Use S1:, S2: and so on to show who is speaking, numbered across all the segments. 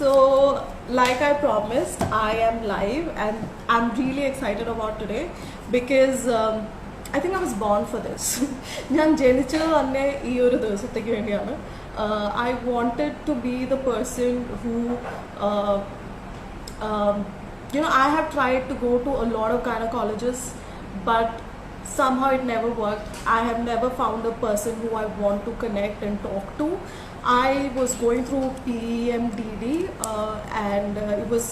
S1: So, like I promised, I am live and I'm really excited about today because I think I was born for this. ഞാൻ ജനിച്ചത് തന്നെ ഈ ഒരു ദിവസത്തേക്ക് വേണ്ടിയാണ്. I wanted to be the person who um, I have tried to go to a lot of gynecologists, but somehow it never worked. I have never found a person who I want to connect and talk to. I was going through PEMDD and it was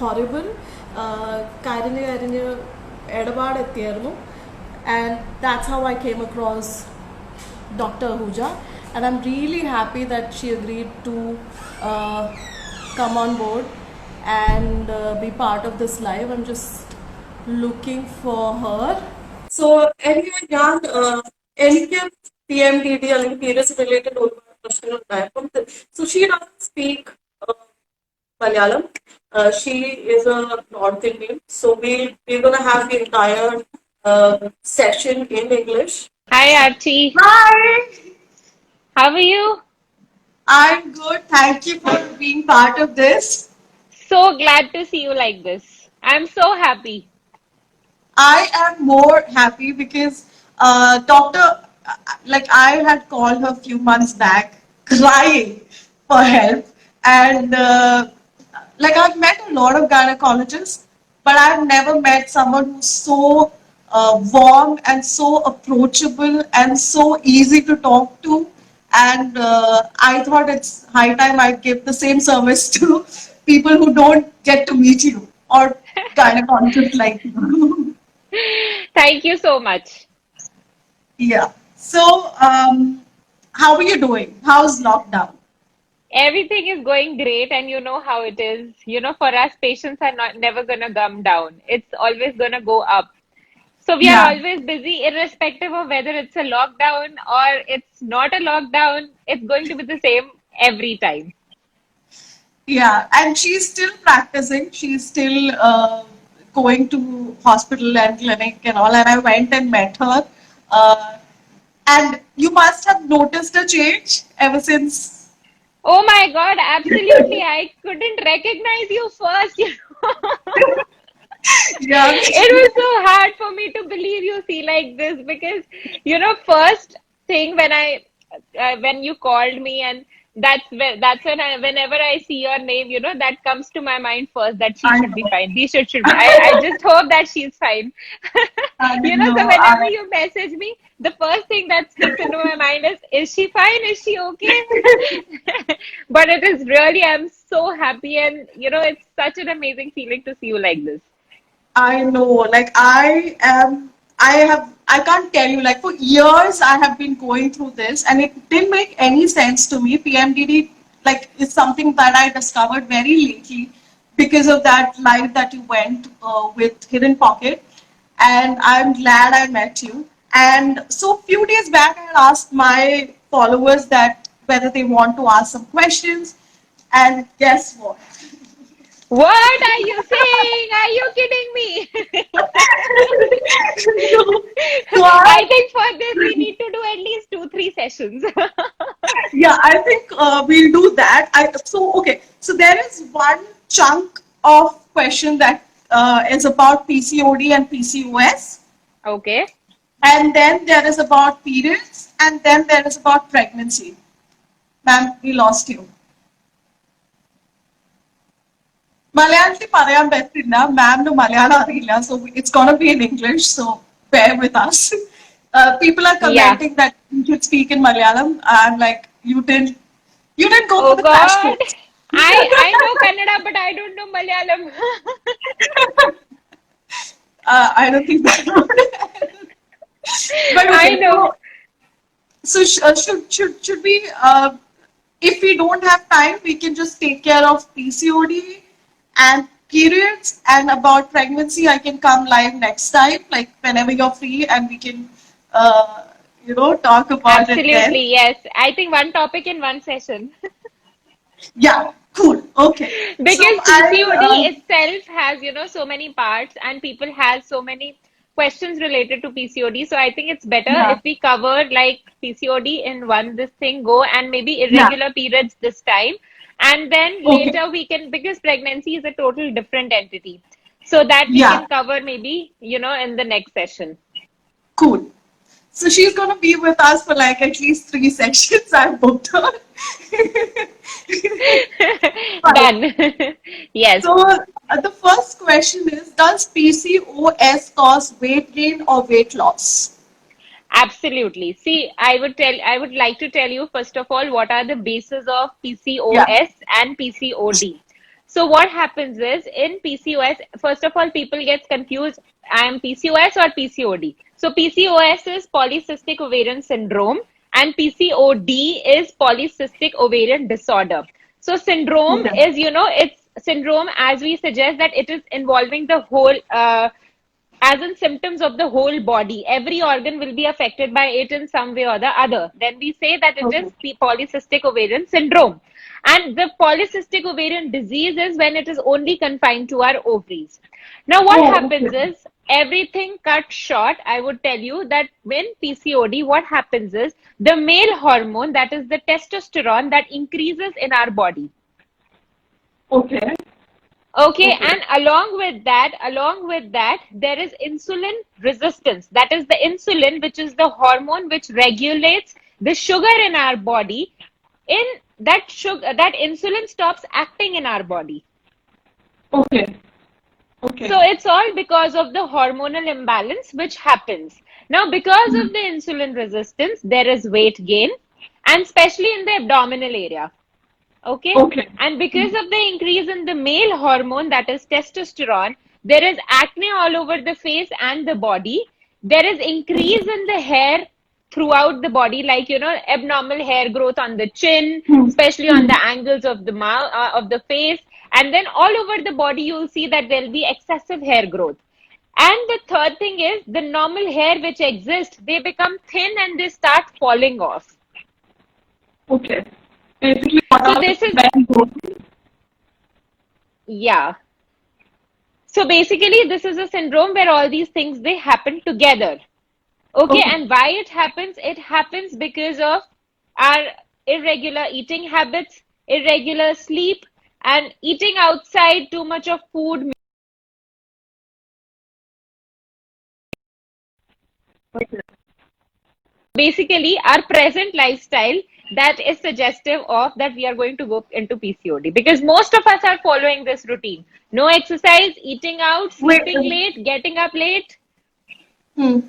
S1: horrible. കരഞ്ഞ് കരഞ്ഞ് ഇടപാടെത്തിയായിരുന്നു. And that's how I came across Dr. Ahuja, and I'm really happy that she agreed to come on board and be part of this live. I'm just looking for her. So anyway, ഞാൻ എനിക്ക് PMDD അല്ലെങ്കിൽ periods related ഒരുപാട് പ്രശ്നങ്ങൾ ഉണ്ടായപ്പം so she doesn't speak Malayalam. She is a North Indian, so we're gonna have the entire session in English.
S2: Hi, Archie.
S1: Hi,
S2: How are you?
S1: I'm good. Thank you for being part of this.
S2: So glad to see you like this. I'm so happy.
S1: I am more happy because Doctor, like I had called her a few months back, crying for help, and like I've met a lot of gynecologists, but I've never met someone who's so warm and so approachable and so easy to talk to. And I thought it's high time I give the same service to people who don't get to meet you or gynecologists like you.
S2: Thank you so much.
S1: Yeah. So, how are you doing? How's lockdown?
S2: Everything is going great, and you know how it is. You know, for us, patients are not never gonna come down. It's always gonna go up. So we are
S1: Yeah.
S2: always busy, irrespective of whether it's a lockdown or it's not a lockdown. It's going to be the same every time.
S1: Yeah. And she's still practicing. She's still going to hospital and clinic and all. And I went and met her. Uh, and you must have noticed a change ever since.
S2: Oh my God, absolutely. I couldn't recognize you first.
S1: Yeah.
S2: It was so hard for me to believe you see like this because, first thing when you called me, and that's when whenever I see your name, that comes to my mind first, that she
S1: I
S2: should be
S1: know.
S2: fine. This should be. I just hope that she's fine.
S1: I
S2: So
S1: know.
S2: whenever you message me, the first thing that sticks into my mind is she fine? Is she okay? But it is really, I'm so happy, and it's such an amazing feeling to see you like this.
S1: I know, like I can't tell you, like for years I have been going through this and it didn't make any sense to me. PMDD, like, is something that I discovered very lately because of that live that you went with Hidden Pocket, and I'm glad I met you. And so, few days back, I had asked my followers that whether they want to ask some questions, and guess what?
S2: What are you saying? Are you kidding me?
S1: So I,
S2: I think for this we need to do at least 2, 3 sessions.
S1: yeah, I think we'll do that. Okay. So there is one chunk of question that is about PCOD and PCOS,
S2: Okay.
S1: and then there is about periods, and then there is about pregnancy. Ma'am, we lost you. മലയാളത്തിൽ പറയാൻ പറ്റില്ല മാമിന് മലയാളം അറിയില്ല so it's gonna be in English, so bear with us. People are
S2: Yeah.
S1: commenting that you should speak in Malayalam. I'm like, you didn't go for
S2: Oh
S1: the crash
S2: God.
S1: course.
S2: I know Kannada, but I don't know Malayalam.
S1: I don't think that would. But
S2: I
S1: okay,
S2: know.
S1: so should we? If we don't have time, we can just take care of PCOD and periods, and about pregnancy, I can come live next time, like whenever you're free, and we can, talk about it then.
S2: Absolutely, yes. I think one topic in one session.
S1: Yeah, cool. Okay. So
S2: Because
S1: I'll.
S2: PCOD itself has, so many parts, and people have so many questions related to PCOD. So I think it's better
S1: Yeah.
S2: if we cover like PCOD in one this thing go, and maybe
S1: Yeah.
S2: irregular periods this time. And then
S3: Okay.
S2: later we can, because pregnancy is a total different entity. So that we
S3: Yeah.
S2: can cover maybe, in the next session.
S3: Cool. So she's gonna be with us for like at least 3 sessions. I've booked her. Fine.
S2: Done. Yes.
S3: So the first question is, does PCOS cause weight gain or weight loss?
S2: Absolutely. See, I would like to tell you first of all what are the bases of
S3: Yeah.
S2: PCOS and PCOD. So what happens is in PCOS, first of all, people get confused. I am PCOS or PCOD. So PCOS is polycystic ovarian syndrome and PCOD is polycystic ovarian disorder. So syndrome
S3: Okay.
S2: is, it's syndrome as we suggest that it is involving the whole as in symptoms of the whole body. Every organ will be affected by it in some way or the other. Then we say that it is
S3: Okay.
S2: the polycystic ovarian syndrome. And the polycystic ovarian disease is when it is only confined to our ovaries. Now, what
S3: Oh,
S2: happens
S3: okay.
S2: is everything cut short. I would tell you that when PCOD, what happens is the male hormone, that is the testosterone, that increases in our body.
S3: Okay.
S2: Okay,
S3: Okay.
S2: and along with that, there is insulin resistance. That is the insulin, which is the hormone which regulates the sugar in our body. In that sugar, that insulin stops acting in our body.
S3: Okay. Okay.
S2: So it's all because of the hormonal imbalance which happens. Now, because of the insulin resistance, there is weight gain, and especially in the abdominal area. Okay.
S3: Okay.
S2: And because of the increase in the male hormone, that is testosterone, there is acne all over the face and the body. There is increase in the hair throughout the body, like, abnormal hair growth on the chin,
S3: Hmm.
S2: especially on
S3: Hmm.
S2: the angles of the mouth, of the face. And then all over the body, you'll see that there'll be excessive hair growth. And the third thing is the normal hair which exists, they become thin and they start falling off.
S3: Okay. Basically, what
S2: So
S3: are
S2: this is,
S3: men go through?
S2: yeah. So basically, this is a syndrome where all these things they happen together. Okay,
S3: Okay.
S2: and why it happens? It happens because of our irregular eating habits, irregular sleep, and eating outside too much of food.
S3: Okay.
S2: Basically, our present lifestyle that is suggestive of that we are going to go into PCOD because most of us are following this routine. No exercise, eating out,
S3: Wait.
S2: sleeping late, getting up late.
S3: Hmm.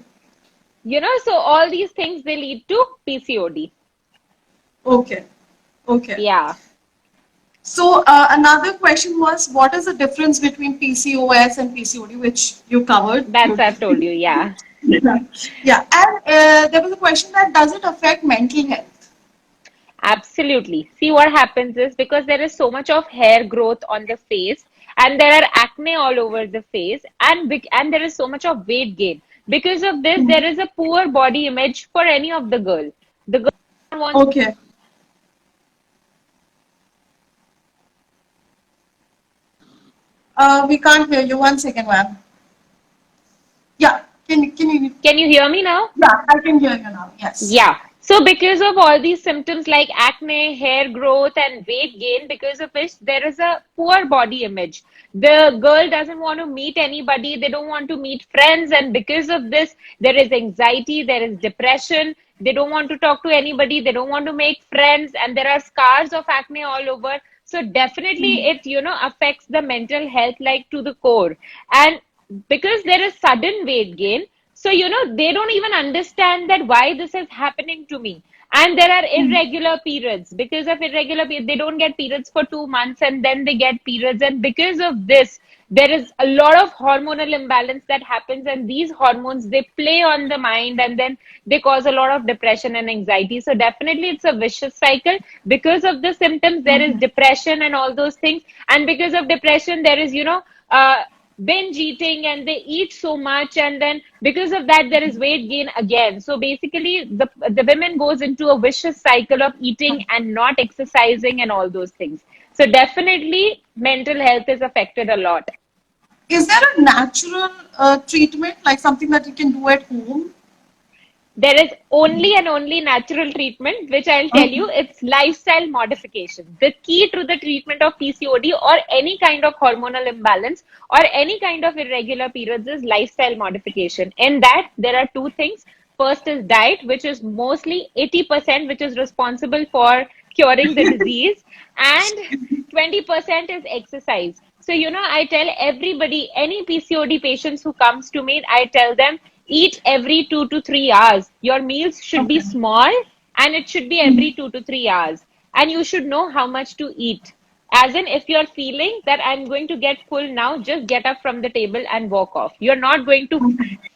S2: So all these things they lead to PCOD.
S3: Okay. Okay.
S2: Yeah,
S3: So another question was, what is the difference between PCOS and PCOD, which you covered
S2: that's I've told
S3: beautifully.
S2: you. Yeah,
S3: Yeah. Yeah. And there was a question that does it affect mental health?
S2: absolutely. See what happens is because there is so much of hair growth on the face and there are acne all over the face and there is so much of weight gain. Because of this, there is a poor body image for any of the girl. The girl wants
S3: Okay. We can't hear you. 1 second, ma'am. Yeah. Can you?
S2: Can you hear me now?
S3: Yeah, I can hear you now. Yes.
S2: Yeah. So because of all these symptoms like acne, hair growth, and weight gain, because of which there is a poor body image. The girl doesn't want to meet anybody. They don't want to meet friends. And because of this, there is anxiety, there is depression. They don't want to talk to anybody. They don't want to make friends. And there are scars of acne all over. So definitely it, affects the mental health like to the core. And because there is sudden weight gain, so they don't even understand that why this is happening to me. And there are irregular periods. Because of irregular periods, they don't get periods for 2 months and then they get periods. And because of this, there is a lot of hormonal imbalance that happens, and these hormones they play on the mind and then they cause a lot of depression and anxiety. So definitely it's a vicious cycle. Because of the symptoms, there is depression and all those things. And because of depression, there is binge eating and they eat so much, and then because of that there is weight gain again. So basically the women goes into a vicious cycle of eating and not exercising and all those things. So definitely mental health is affected a lot.
S3: Is there a natural treatment, like something that you can do at home?
S2: There is only and only natural treatment, which I'll tell
S3: Okay.
S2: you, it's lifestyle modification. The key to the treatment of PCOD or any kind of hormonal imbalance or any kind of irregular periods is lifestyle modification. In that, there are two things. First is diet, which is mostly 80%, which is responsible for curing the disease, and 20% is exercise. So, I tell everybody, any PCOD patients who comes to me, I tell them, eat every 2 to 3 hours. Your meals should be
S3: Okay.
S2: small and it should be every 2 to 3 hours. And you should know how much to eat. As in, if you're feeling that I'm going to get full now, just get up from the table and walk off. You're not going to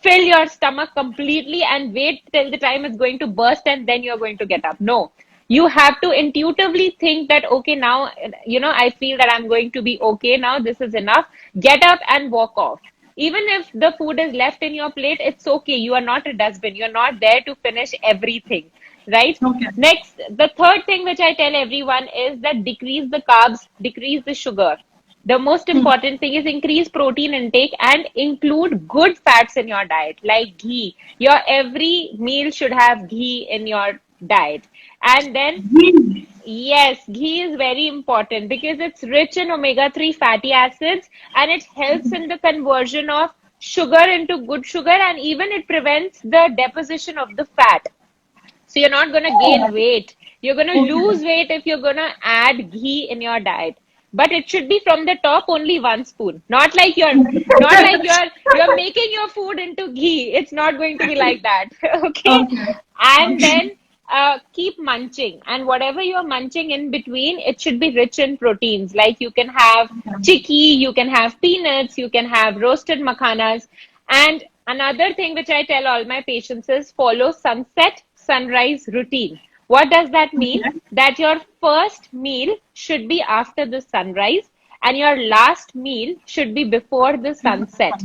S2: fill your stomach completely and wait till the time it's going to burst and then you're going to get up. No, you have to intuitively think that, okay, now, I feel that I'm going to be okay now. This is enough. Get up and walk off. Even if the food is left in your plate, it's okay. You are not a dustbin. You're not there to finish everything, right?
S3: Okay.
S2: Next, the third thing which I tell everyone is that decrease the carbs, decrease the sugar. The most important thing is increase protein intake and include good fats in your diet, like ghee. Your every meal should have ghee in your diet. And then,
S3: Hmm.
S2: yes, ghee is very important because it's rich in omega-3 fatty acids and it helps in the conversion of sugar into good sugar, and even it prevents the deposition of the fat. So you're not going to gain
S3: Oh,
S2: weight. You're going to
S3: okay.
S2: lose weight if you're going to add ghee in your diet. But it should be from the top only 1 spoon. Not like you're making your food into ghee. It's not going to be like that. Okay?
S3: Okay.
S2: And
S3: Okay.
S2: then keep munching. And whatever you're munching in between, it should be rich in proteins. Like you can have chicky, you can have peanuts, you can have roasted makhanas. And another thing which I tell all my patients is follow sunset sunrise routine. What does that mean?
S3: Okay.
S2: That your first meal should be after the sunrise and your last meal should be before the sunset.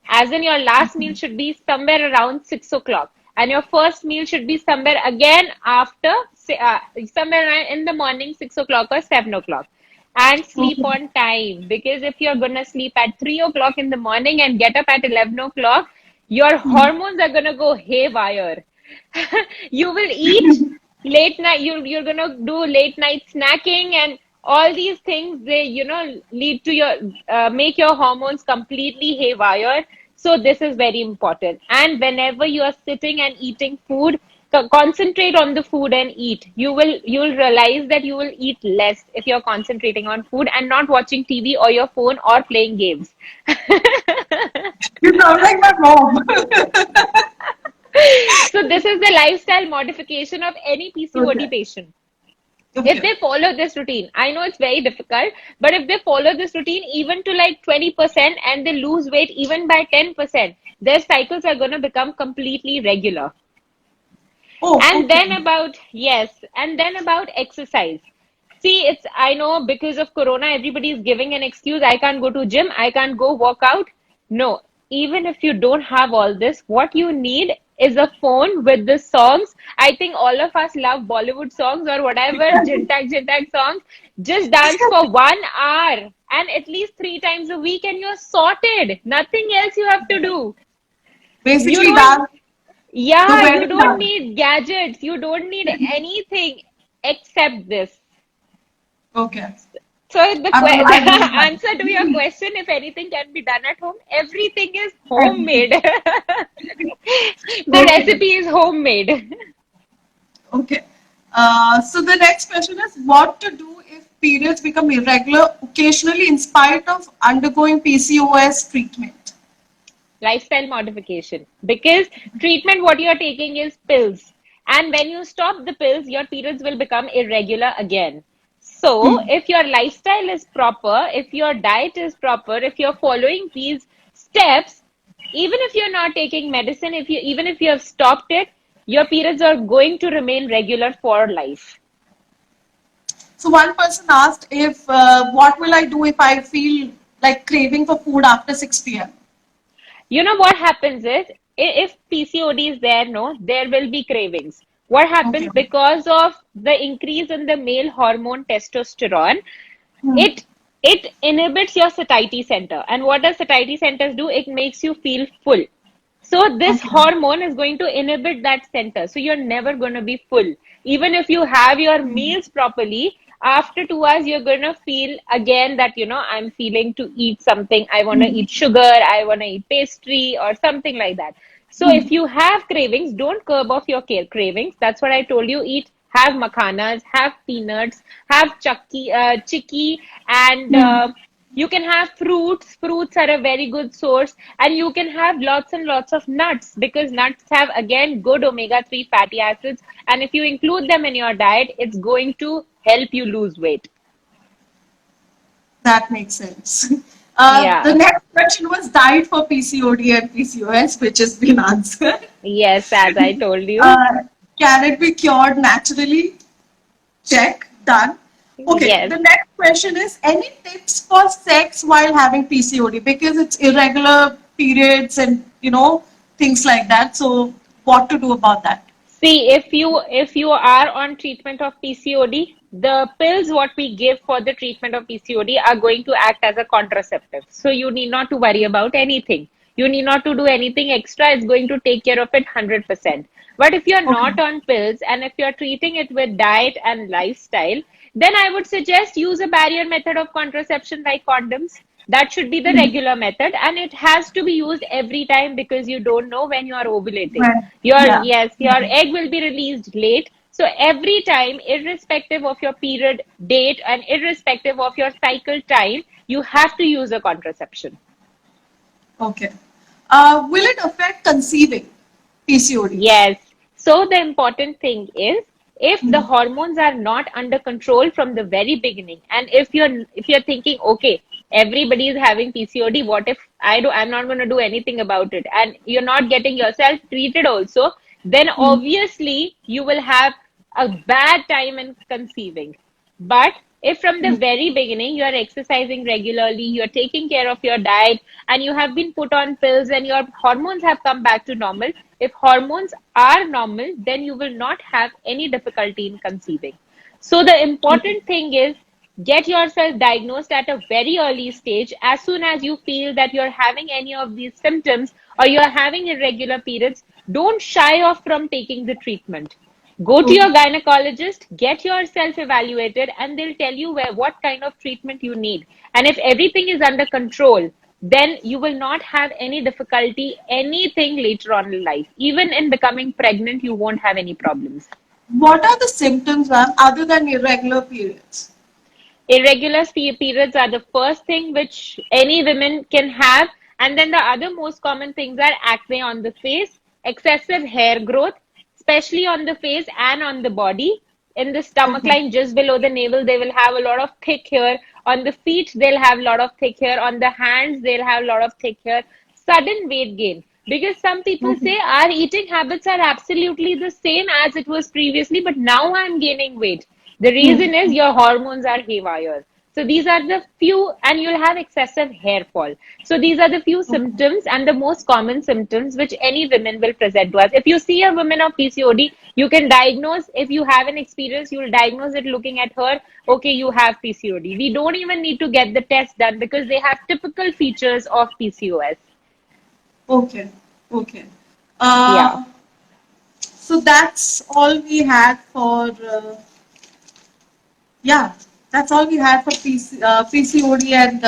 S2: As in, your last meal should be somewhere around 6 o'clock, and your first meal should be somewhere again after, somewhere in the morning, 6 o'clock or 7 o'clock. And sleep
S3: Okay.
S2: on time, because if you're gonna sleep at 3 o'clock in the morning and get up at 11 o'clock, your hormones are gonna go haywire. You will eat late night, you're gonna do late night snacking and all these things, they lead to your make your hormones completely haywire. So this is very important, and whenever you are sitting and eating food, concentrate on the food and eat. You'll realize that you will eat less if you're concentrating on food and not watching TV or your phone or playing games.
S3: You sound like my mom.
S2: So this is the lifestyle modification of any PCOD
S3: Okay.
S2: patient. If
S3: Okay.
S2: they follow this routine, I know it's very difficult, but if they follow this routine even to like 20% and they lose weight even by 10%, their cycles are going to become completely regular.
S3: Oh,
S2: And
S3: okay.
S2: then about, yes, and then about exercise. See, I know because of Corona, everybody is giving an excuse. I can't go to gym. I can't go work out. No, even if you don't have all this, what you need is a phone with the songs. I think all of us love Bollywood songs or whatever, Jintak Jintak songs. Just dance for 1 hour and at least 3 times a week and you're sorted. Nothing else you have to do. You
S3: Basically,
S2: don't,
S3: that the
S2: yeah, you
S3: wedding
S2: don't
S3: done.
S2: need gadgets. You don't need anything except this.
S3: Okay.
S2: So the
S3: I will
S2: the
S3: try.
S2: answer to your question, if anything can be done at home, everything is homemade. The
S3: Okay.
S2: recipe is homemade.
S3: Okay. So the next question is what to do if periods become irregular occasionally in spite of undergoing PCOS treatment?
S2: Lifestyle modification. Because treatment, what you're taking is pills. And when you stop the pills, your periods will become irregular again. So,
S3: Hmm.
S2: if your lifestyle is proper, if your diet is proper, if you're following these steps, even if you're not taking medicine, even if you have stopped it, your periods are going to remain regular for life.
S3: So one person asked if what will I do if I feel like craving for food after 6 p.m.
S2: You know what happens is, if PCOD is there, no, there will be cravings. What
S3: Okay.
S2: happens because of the increase in the male hormone testosterone?
S3: Hmm.
S2: It inhibits your satiety center. And what does satiety centers do? It makes you feel full. So this
S3: Okay.
S2: hormone is going to inhibit that center. So you're never going to be full. Even if you have your meals properly, after 2 hours, you're going to feel again that, I'm feeling to eat something. I want to eat sugar. I want to eat pastry or something like that. So if you have cravings, don't curb off your cravings. That's what I told you. Eat, have makhanas, have peanuts, have chicky, and you can have fruits. Fruits are a very good source, and you can have lots and lots of nuts because nuts have again good omega-3 fatty acids. And if you include them in your diet, it's going to help you lose weight.
S3: That makes sense. The
S2: Yeah.
S3: next question was diet for PCOD and PCOS, which has been answered.
S2: Yes, as I told you.
S3: Uh, can it be cured naturally? Check, done. Okay,
S2: Yes.
S3: the next question is any tips for sex while having PCOD? Because it's irregular periods and things like that. So, what to do about that?
S2: See, if you are on treatment of PCOD, the pills what we give for the treatment of PCOD are going to act as a contraceptive. So you need not to worry about anything. You need not to do anything extra. It's going to take care of it 100%. But if you're
S3: Okay.
S2: not on pills and if you're treating it with diet and lifestyle, then I would suggest use a barrier method of contraception like condoms. That should be the regular method, and it has to be used every time because you don't know when you are ovulating.
S3: Right.
S2: Your
S3: Yeah.
S2: Yes, your egg will be released late. So every time, irrespective of your period date and irrespective of your cycle time, you have to use a contraception.
S3: Okay. Will it affect conceiving PCOD?
S2: Yes. So the important thing is if the hormones are not under control from the very beginning, and if you're thinking, okay, everybody is having PCOD, what if I'm not going to do anything about it, and you're not getting yourself treated also, then obviously you will have a bad time in conceiving. But if from the very beginning you are exercising regularly, you're taking care of your diet, and you have been put on pills and your hormones have come back to normal, if hormones are normal, then you will not have any difficulty in conceiving. So the
S3: Okay.
S2: important thing is get yourself diagnosed at a very early stage. As soon as you feel that you're having any of these symptoms or you're having irregular periods, don't shy off from taking the treatment. Go to your
S3: Okay.
S2: gynecologist, get yourself evaluated, and they'll tell you what kind of treatment you need. And if everything is under control, then you will not have any difficulty, anything later on in life. Even in becoming pregnant, you won't have any problems.
S3: What are the symptoms, ma'am, other than irregular periods?
S2: Irregular periods are the first thing which any women can have. And then the other most common things are acne on the face, excessive hair growth, especially on the face and on the body. In the stomach
S3: Okay.
S2: line, just below the navel, they will have a lot of thick hair. On the feet, they'll have a lot of thick hair. On the hands, they'll have a lot of thick hair. Sudden weight gain. Because some people
S3: Okay.
S2: say our eating habits are absolutely the same as it was previously, but now I'm gaining weight. The reason is your hormones are haywire. So these are the few, and you'll have excessive hair fall. So these are the few
S3: Okay.
S2: symptoms and the most common symptoms which any women will present to us. If you see a woman of PCOD, you can diagnose. If you have an experience, you will diagnose it looking at her. Okay, you have PCOD. We don't even need to get the test done because they have typical features of PCOS.
S3: Okay. Okay.
S2: Yeah.
S3: Uh, so that's all we had for yeah, that's all we had for PCOD and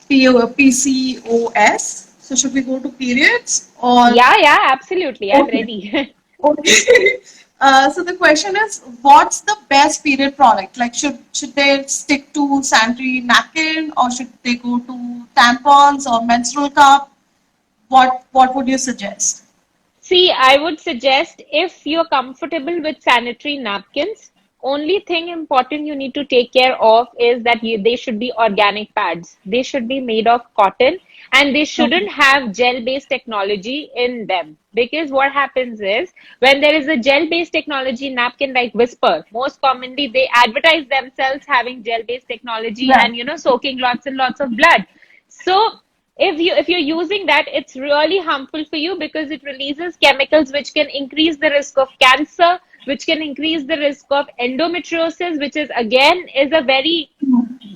S3: PCOS. So should we go to periods or
S2: Yeah, yeah, absolutely. I'm
S3: okay?
S2: ready.
S3: Okay. So the question is, what's the best period product? Like, should they stick to sanitary napkin or should they go to tampons or menstrual cup? What would you suggest?
S2: See, I would suggest if you're comfortable with sanitary napkins, only thing important you need to take care of is that they should be organic pads. They should be made of cotton and they
S3: Okay.
S2: shouldn't have gel-based technology in them. Because what happens is when there is a gel-based technology napkin like Whisper, most commonly they advertise themselves having gel-based technology
S3: Right.
S2: and soaking lots and lots of blood. So if you're using that, it's really harmful for you because it releases chemicals which can increase the risk of cancer, which can increase the risk of endometriosis, which is again is a very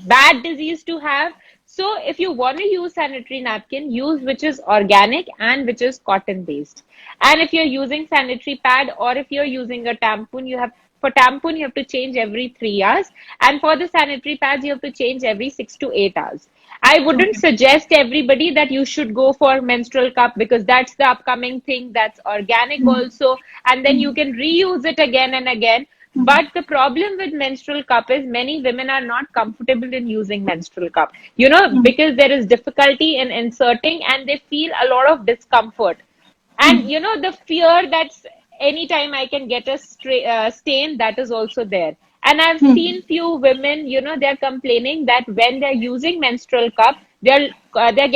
S2: bad disease to have. So if you want to use sanitary napkin, use which is organic and which is cotton based. And if you're using sanitary pad or if you're using a tampon, for tampon you have to change every 3 hours, and for the sanitary pads you have to change every 6 to 8 hours. I wouldn't
S3: Okay.
S2: suggest everybody that you should go for menstrual cup because that's the upcoming thing, that's organic also, and then you can reuse it again and again. But the problem with menstrual cup is many women are not comfortable in using menstrual cup, because there is difficulty in inserting and they feel a lot of discomfort. And the fear that anytime I can get a stain, that is also there. And I've seen few women, they're complaining that when they're using menstrual cup, they're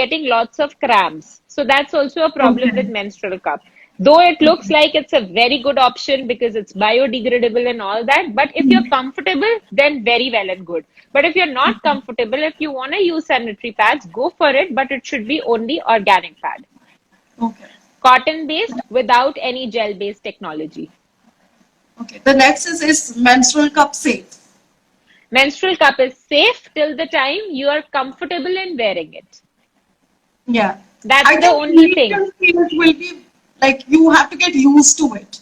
S2: getting lots of cramps. So that's also a problem with
S3: Okay.
S2: menstrual cup. Though it looks like it's a very good option because it's biodegradable and all that, but if you're comfortable, then very well and good. But if you're not comfortable, if you want to use sanitary pads, go for it, but it should be only organic pad,
S3: Okay.
S2: cotton based without any gel based technology.
S3: Okay. The next is menstrual cup safe?
S2: Menstrual cup is safe till the time you are comfortable in wearing it.
S3: Yeah.
S2: That's
S3: I
S2: the
S3: think
S2: only thing.
S3: initial phase will be like you have to get used to it,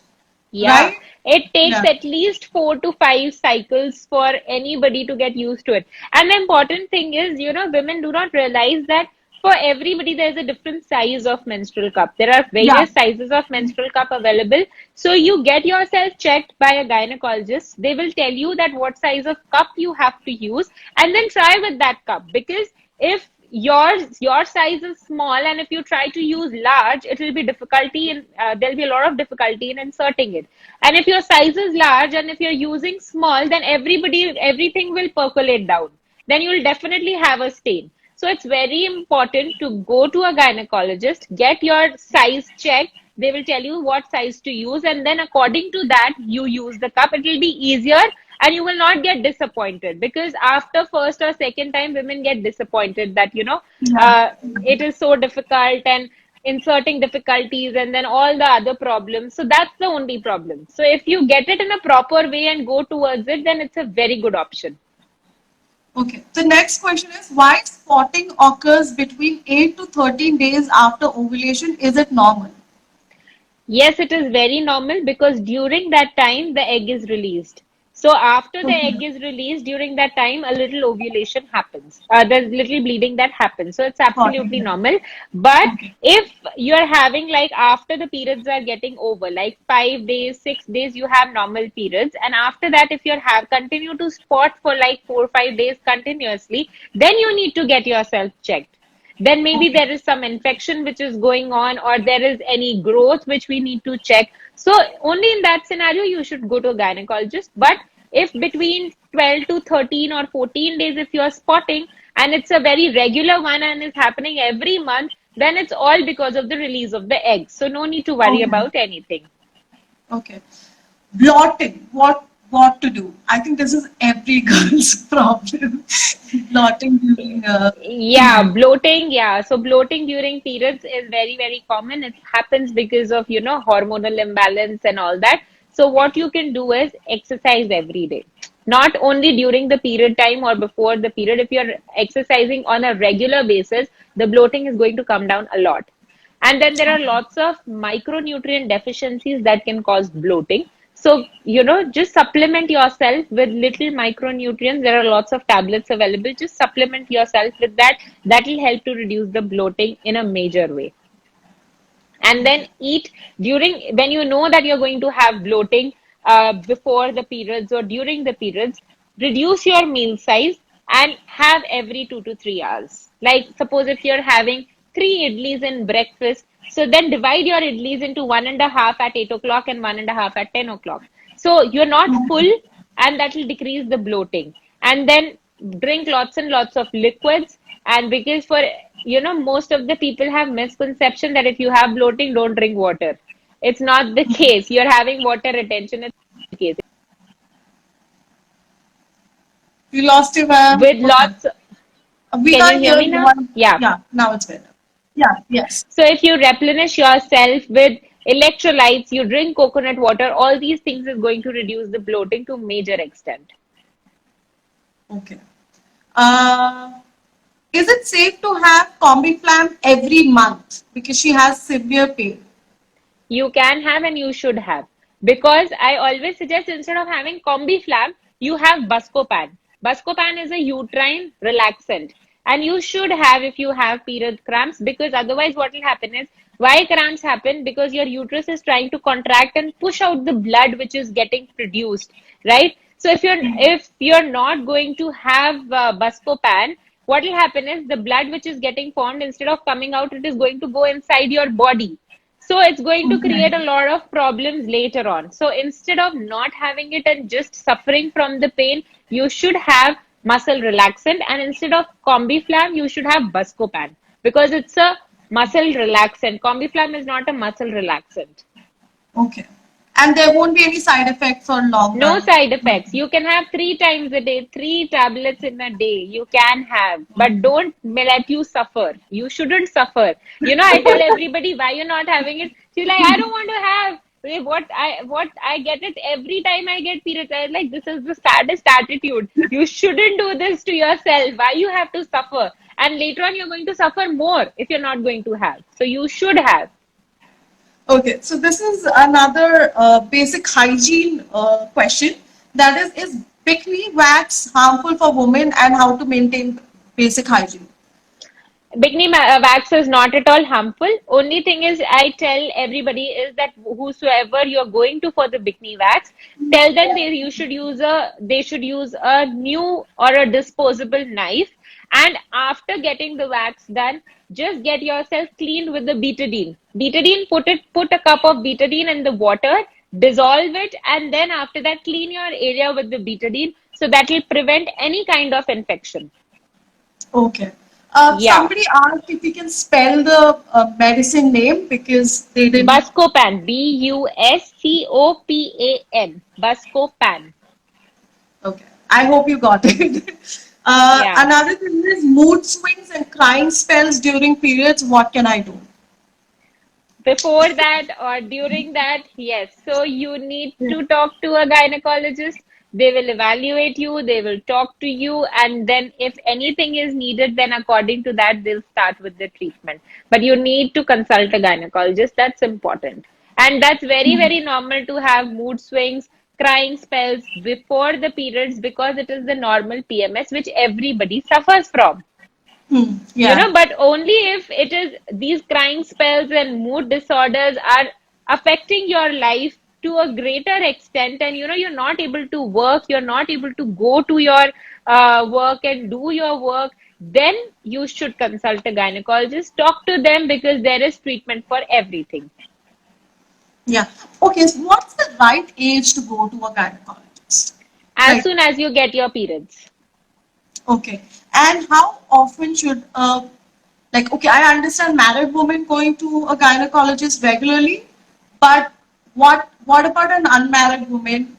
S2: Yeah,
S3: right?
S2: it takes
S3: Yeah.
S2: at least 4 to 5 cycles for anybody to get used to it. And the important thing is, women do not realize that for everybody there's a different size of menstrual cup. There are
S3: Yeah.
S2: various sizes of menstrual cup available. So you get yourself checked by a gynecologist. They will tell you that what size of cup you have to use, and then try with that cup. Because if your size is small and if you try to use large, it will be difficulty in there'll be a lot of difficulty in inserting it. And if your size is large and if you're using small, then everything will percolate down, then you will definitely have a stain. So it's very important to go to a gynecologist, get your size checked. They will tell you what size to use, and then according to that you use the cup. It will be easier and you will not get disappointed, because after first or second time women get disappointed that
S3: Yeah.
S2: it is so difficult and inserting difficulties and then all the other problems. So that's the only problem. So if you get it in a proper way and go towards it, then it's a very good option.
S3: Okay. The next question is why spotting occurs between 8 to 13 days after ovulation? Is it normal?
S2: Yes, it is very normal because during that time the egg is released. So after the
S3: Okay.
S2: egg is released, during that time a little ovulation happens. There's little bleeding that happens. So it's
S3: Got it.
S2: absolutely normal. But
S3: Okay.
S2: if you're having, like, after the periods are getting over, like 5 days, 6 days, you have normal periods, and after that, if you have continue to spot for like 4 or 5 days continuously, then you need to get yourself checked. Then maybe
S3: Okay.
S2: there is some infection which is going on, or there is any growth which we need to check. So only in that scenario you should go to a gynecologist. But if between 12 to 13 or 14 days, if you are spotting and it's a very regular one and is happening every month, then it's all because of the release of the eggs. So no need to worry
S3: Okay.
S2: about anything.
S3: Okay. Blotting. What to do? I think this is every girl's problem. Blotting during
S2: Yeah,
S3: period.
S2: bloating. Yeah, so bloating during periods is very, very common. It happens because of, hormonal imbalance and all that. So, what you can do is exercise every day, not only during the period time or before the period. If you're exercising on a regular basis, the bloating is going to come down a lot. And then there are
S3: Okay.
S2: lots of micronutrient deficiencies that can cause bloating. So, just supplement yourself with little micronutrients. There are lots of tablets available. Just supplement yourself with that. That will help to reduce the bloating in a major way. And then
S3: Okay.
S2: eat during, when you know that you're going to have bloating before the periods or during the periods, reduce your meal size and have every 2 to 3 hours. Like, suppose if you're having three idlis in breakfast, so then divide your idlis into one and a half at 8 o'clock and one and a half at 10 o'clock. So you're not full, and that will decrease the bloating. And then drink lots and lots of liquids. And because for, most of the people have misconception that if you have bloating, don't drink water. It's not the case. You're having water retention. It's the case.
S3: We lost you, ma'am.
S2: With lots,
S3: We
S2: can you
S3: can't
S2: hear
S3: hear
S2: me
S3: you.
S2: now? Yeah.
S3: Yeah, now it's better. Yeah, yes.
S2: So if you replenish yourself with electrolytes, you drink coconut water, all these things is going to reduce the bloating to major extent.
S3: Okay. Uh, Is it safe to have Combiflam every month because she has severe pain?
S2: You can have and you should have. Because I always suggest instead of having Combiflam, you have Buscopan. Buscopan is a uterine relaxant. And you should have if you have period cramps, because otherwise what will happen is, why cramps happen? Because your uterus is trying to contract and push out the blood which is getting produced, right? So if you're not going to have Buscopan, what will happen is the blood which is getting formed, instead of coming out, it is going to go inside your body, so it's going to
S3: Okay.
S2: create a lot of problems later on. So instead of not having it and just suffering from the pain, you should have muscle relaxant. And instead of Combiflam, you should have Buscopan, because it's a muscle relaxant. Combiflam is not a muscle relaxant.
S3: Okay. And there won't be any side effects or long
S2: No
S3: run.
S2: side effects. You can have 3 times a day, 3 tablets in a day. You can have, but don't let you suffer. You shouldn't suffer. I tell everybody, why you're not having it. She's like, I don't want to have. What I get it every time I get periods. I'm like, this is the saddest attitude. You shouldn't do this to yourself. Why you have to suffer? And later on, you're going to suffer more if you're not going to have. So you should have.
S3: Okay, so this is another basic hygiene question. That is bikini wax harmful for women and how to maintain basic hygiene?
S2: Wax is not at all harmful. Only thing is, I tell everybody is that whosoever you're going to for the bikini wax, tell them they should use a new or a disposable knife. And after getting the wax done, just get yourself cleaned with the betadine. Betadine, put a cup of betadine in the water, dissolve it, and then after that, clean your area with the betadine. So that will prevent any kind of infection.
S3: Okay.
S2: Yeah.
S3: Somebody asked if we can spell the medicine name because they didn't.
S2: Buscopan, Buscopan, Buscopan.
S3: Okay. I hope you got it.
S2: Yeah.
S3: Another thing is mood swings and crying spells during periods. What can I do?
S2: Before that or during that, yes. So you need to talk to a gynecologist. They will evaluate you, they will talk to you, and then if anything is needed, then according to that, they'll start with the treatment. But you need to consult a gynecologist. That's important. And that's very, very normal to have mood swings, crying spells before the periods, because it is the normal PMS which everybody suffers from.
S3: Yeah.
S2: But only if it is these crying spells and mood disorders are affecting your life to a greater extent, and you're not able to work, you're not able to go to your work and do your work, then you should consult a gynecologist, talk to them, because there is treatment for everything.
S3: Yeah. Okay. So what's the right age to go to a gynecologist?
S2: As
S3: Like,
S2: soon as you get your periods.
S3: okay. And how often should like, okay, I understand married women going to a gynecologist regularly, but what about an unmarried woman?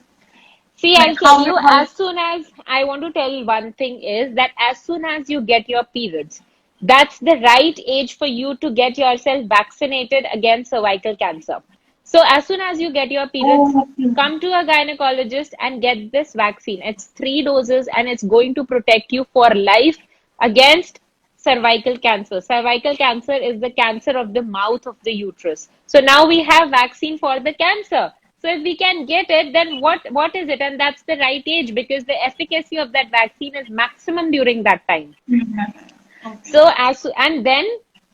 S2: See, I'll
S3: Like
S2: tell
S3: how
S2: you,
S3: how
S2: as soon as I want to tell one thing is that as soon as you get your periods, that's the right age for you to get yourself vaccinated against cervical cancer. So, as soon as you get your periods,
S3: oh,
S2: come to a gynecologist and get this vaccine. It's 3 doses and it's going to protect you for life against cervical cancer. Cervical cancer is the cancer of the mouth of the uterus. So now we have vaccine for the cancer. So if we can get it, then what is it? And that's the right age, because the efficacy of that vaccine is maximum during that time.
S3: yeah. Okay.
S2: So and then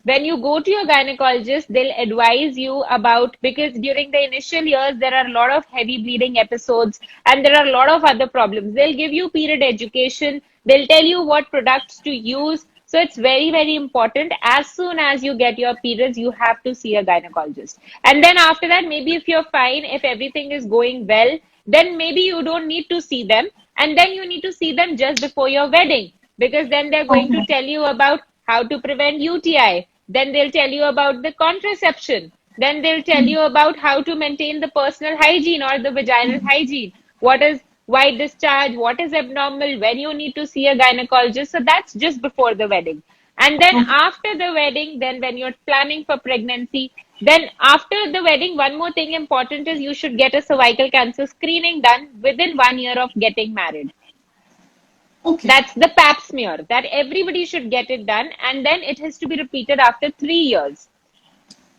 S2: when you go to your gynecologist, they'll advise you about, because during the initial years there are a lot of heavy bleeding episodes and there are a lot of other problems. They'll give you period education. They'll tell you what products to use. So it's very, very important. As soon as you get your periods, you have to see a gynecologist. And then after that, maybe if you're fine, if everything is going well, then maybe you don't need to see them. And then you need to see them just before your wedding, because then they're going to
S3: Okay.
S2: tell you about how to prevent UTI. Then they'll tell you about the contraception. Then they'll tell you about how to maintain the personal hygiene or the vaginal hygiene. What is white discharge? What is abnormal? When you need to see a gynecologist. So that's just before the wedding. And then
S3: Okay.
S2: after the wedding, then when you're planning for pregnancy, then after the wedding, one more thing important is you should get a cervical cancer screening done within 1 year of getting married.
S3: Okay.
S2: That's the pap smear that everybody should get it done, and then it has to be repeated after 3 years.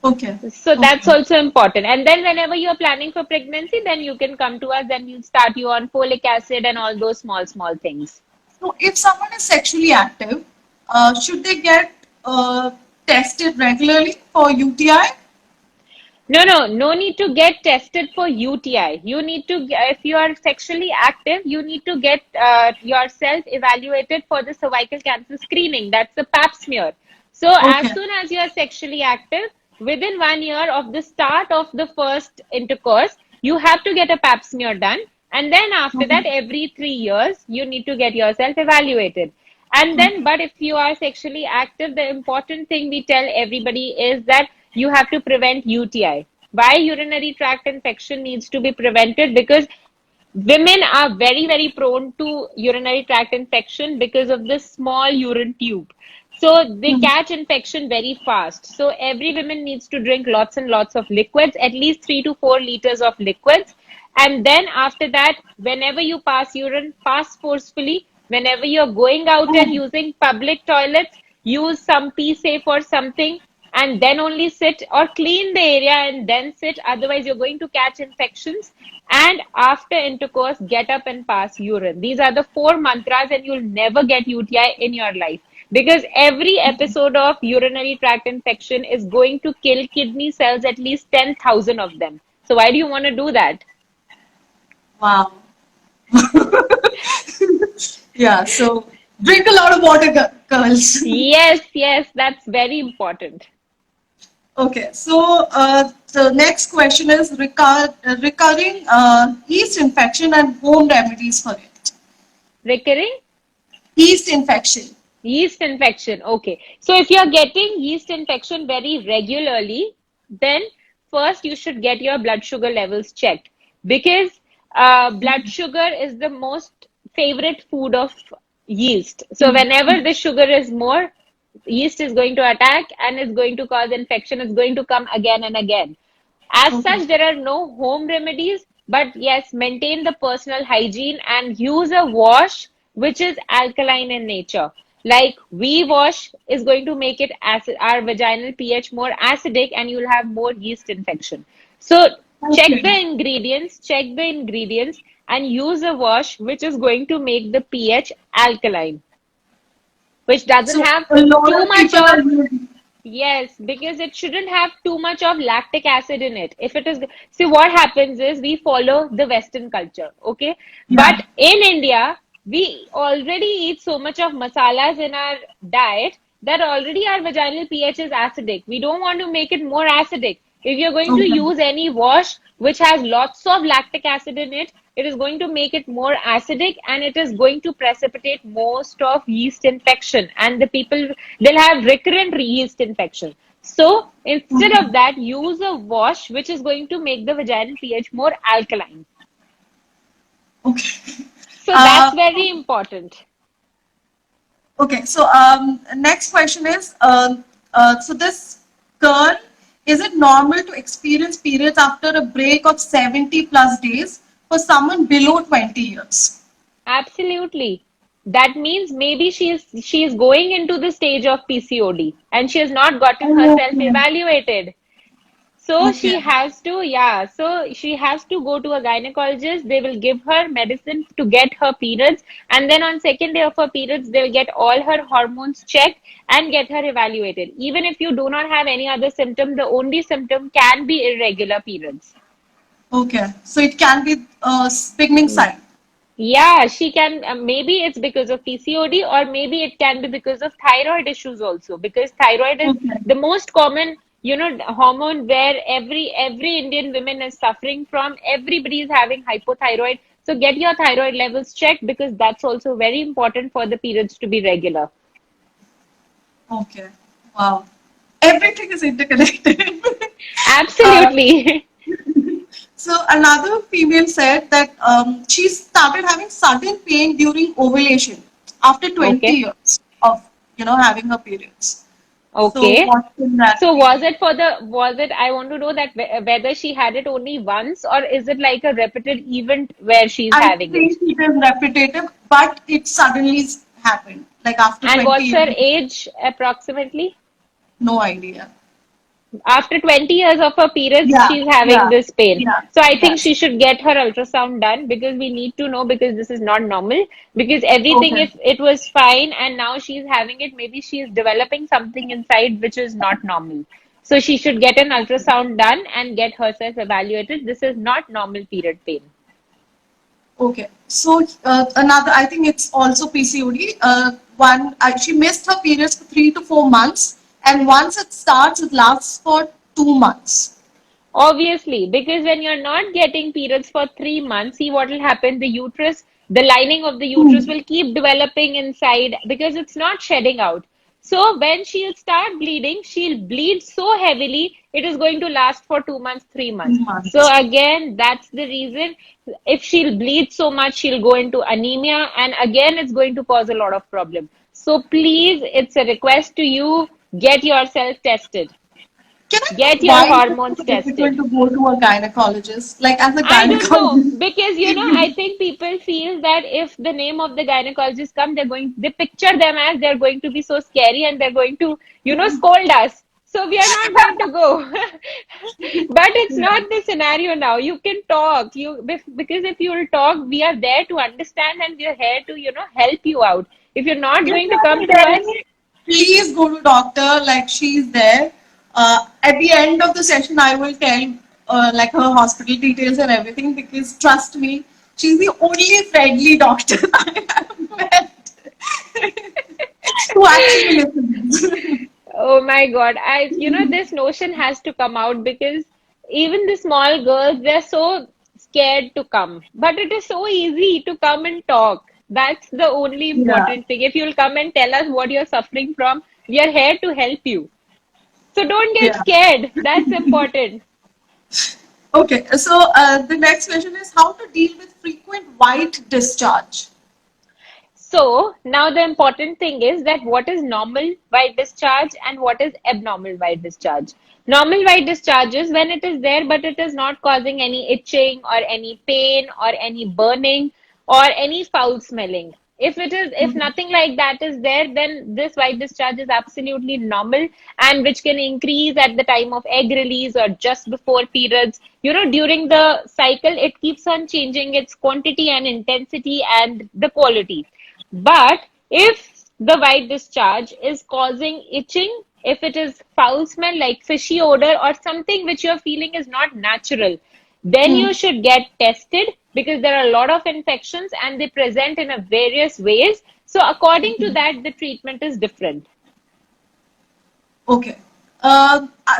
S3: Okay.
S2: So that's
S3: Okay.
S2: also important. And then whenever you're planning for pregnancy, then you can come to us, then we'll start you on folic acid and all those small things.
S3: So if someone is sexually active, should they get tested regularly for UTI?
S2: No need to get tested for UTI. You need to, if you are sexually active, you need to get yourself evaluated for the cervical cancer screening. That's the pap smear. So as
S3: Okay.
S2: soon as you are sexually active, within 1 year of the start of the first intercourse, you have to get a pap smear done. And then after
S3: Okay.
S2: that, every 3 years, you need to get yourself evaluated. And then, but if you are sexually active, the important thing we tell everybody is that you have to prevent UTI. Why urinary tract infection needs to be prevented? Because women are very prone to urinary tract infection because of the small urine tube. So they
S3: Mhm.
S2: catch infection very fast. So every woman needs to drink lots and lots of liquids, at least 3 to 4 liters of liquids. And then after that, whenever you pass urine, pass forcefully. Whenever you're going out and using public toilets, use some pee safe or something, and then only sit, or clean the area and then sit. Otherwise, you're going to catch infections. And after intercourse, get up and pass urine. These are the four mantras, and you'll never get UTI in your life. Because every episode of urinary tract infection is going to kill kidney cells, at least 10,000 of them. So, why do you want to do that?
S3: Wow. Yeah. So drink a lot of water, girls.
S2: Yes, that's very important.
S3: Okay. So the next question is recurring yeast infection and home remedies for it.
S2: Recurring
S3: Yeast infection.
S2: yeast infection. Okay. So if you're getting yeast infection very regularly, then first you should get your blood sugar levels checked, because blood sugar is the most favorite food of yeast. So whenever the sugar is more, yeast is going to attack and is going to cause infection. It's going to come again and again. As
S3: Okay.
S2: such, there are no home remedies, but yes, maintain the personal hygiene and use a wash which is alkaline in nature. Like we wash is going to make it acid, our vaginal pH more acidic, and you'll have more yeast infection. So
S3: Okay.
S2: check the ingredients, and use a wash which is going to make the pH alkaline, which doesn't
S3: So
S2: have
S3: a lot
S2: too
S3: of
S2: much
S3: people are
S2: of.
S3: using.
S2: Yes, because it shouldn't have too much of lactic acid in it. If it is, see what happens is we follow the Western culture, okay?
S3: Yeah.
S2: But in India, we already eat so much of masalas in our diet that already our vaginal pH is acidic. We don't want to make it more acidic. If you're going to
S3: Okay.
S2: use any wash which has lots of lactic acid in it, it is going to make it more acidic, and it is going to precipitate most of yeast infection, and the people, they'll have recurrent yeast infection. So instead
S3: Okay.
S2: of that, use a wash which is going to make the vaginal pH more alkaline.
S3: Okay.
S2: So
S3: Uh,
S2: that's very important.
S3: okay. So next question is so this girl, is it normal to experience periods after a break of 70 plus days for someone below 20 years?
S2: Absolutely. That means maybe she is going into the stage of PCOD and she has not gotten herself
S3: Okay.
S2: evaluated. So
S3: Okay.
S2: she has to, yeah. So she has to go to a gynecologist. They will give her medicine to get her periods. And then on second day of her periods, they will get all her hormones checked and get her evaluated. Even if you do not have any other symptom, the only symptom can be irregular periods.
S3: Okay. So it can be a beginning sign.
S2: Yeah, she can. Maybe it's because of PCOD, or maybe it can be because of thyroid issues also. Because thyroid is
S3: Okay.
S2: the most common, hormone where every Indian woman is suffering from. Everybody is having hypothyroid. So get your thyroid levels checked, because that's also very important for the periods to be regular.
S3: Okay. Wow. Everything is interconnected. uh,
S2: Absolutely.
S3: so another female said that she started having sudden pain during ovulation after 20
S2: Okay.
S3: years of having her periods. So
S2: Okay.
S3: what's in that
S2: So
S3: period?
S2: was it, I want to know that whether she had it only once or is it like a repeated event where she's
S3: I
S2: having it?
S3: think it is repetitive, but it suddenly happened. Like after
S2: And
S3: 20
S2: what's
S3: years,
S2: her age approximately?
S3: no idea.
S2: After 20 years of her periods,
S3: Yeah,
S2: she's having
S3: yeah,
S2: this pain.
S3: yeah.
S2: So I think
S3: That's
S2: she should get her ultrasound done because we need to know because this is not normal. Because everything,
S3: okay.
S2: if it was fine and now she's having it, maybe she's developing something inside which is not normal. So she should get an ultrasound done and get herself evaluated. This is not normal period pain.
S3: Okay. So another, I think it's also PCOD. She missed her periods for 3 to 4 months, and once it starts, it lasts for 2 months.
S2: Obviously, because when you're not getting periods for 3 months, see what will happen. The uterus, the lining of the uterus
S3: Hmm.
S2: will keep developing inside because it's not shedding out. So when she'll start bleeding, she'll bleed so heavily, it is going to last for 2 months, 3 months. So
S3: 2 months.
S2: again, that's the reason. If she'll bleed so much, she'll go into anemia, and again, it's going to cause a lot of problem. So please, it's a request to you, get yourself tested.
S3: Can I know
S2: Get your
S3: why is it
S2: hormones
S3: so difficult
S2: tested.
S3: to go to a gynecologist? Like as a
S2: I don't know
S3: gynecologist,
S2: because I think people feel that if the name of the gynecologist come, they picture them as they're going to be so scary and they're going to, scold us. So we are not going to go. But it's
S3: yeah.
S2: not the scenario now. You can talk. Because if you'll talk, we are there to understand and we are here to, help you out. If you're not
S3: If
S2: going to come
S3: you're
S2: to us,
S3: very, please go to doctor. Like she's there. At the end of the session, I will tell like her hospital details and everything because trust me, she's the only friendly doctor I have met who actually listens.
S2: oh my God. This notion has to come out because even the small girls, they're so scared to come. But it is so easy to come and talk. That's the only
S3: Yeah,
S2: important thing. If you'll come and tell us what you're suffering from, we are here to help you. So don't get
S3: yeah.
S2: scared. That's important.
S3: Okay, so the next question is how to deal with frequent white discharge.
S2: So now the important thing is that what is normal white discharge and what is abnormal white discharge. Normal white discharge is when it is there, but it is not causing any itching or any pain or any burning or any foul smelling. If nothing like that is there, then this white discharge is absolutely normal and which can increase at the time of egg release or just before periods. During the cycle, it keeps on changing its quantity and intensity and the quality. But if the white discharge is causing itching, if it is foul smell like fishy odor or something which you're feeling is not natural, then
S3: Hmm.
S2: you should get tested because there are a lot of infections and they present in a various ways. So according to that, the treatment is different.
S3: Okay.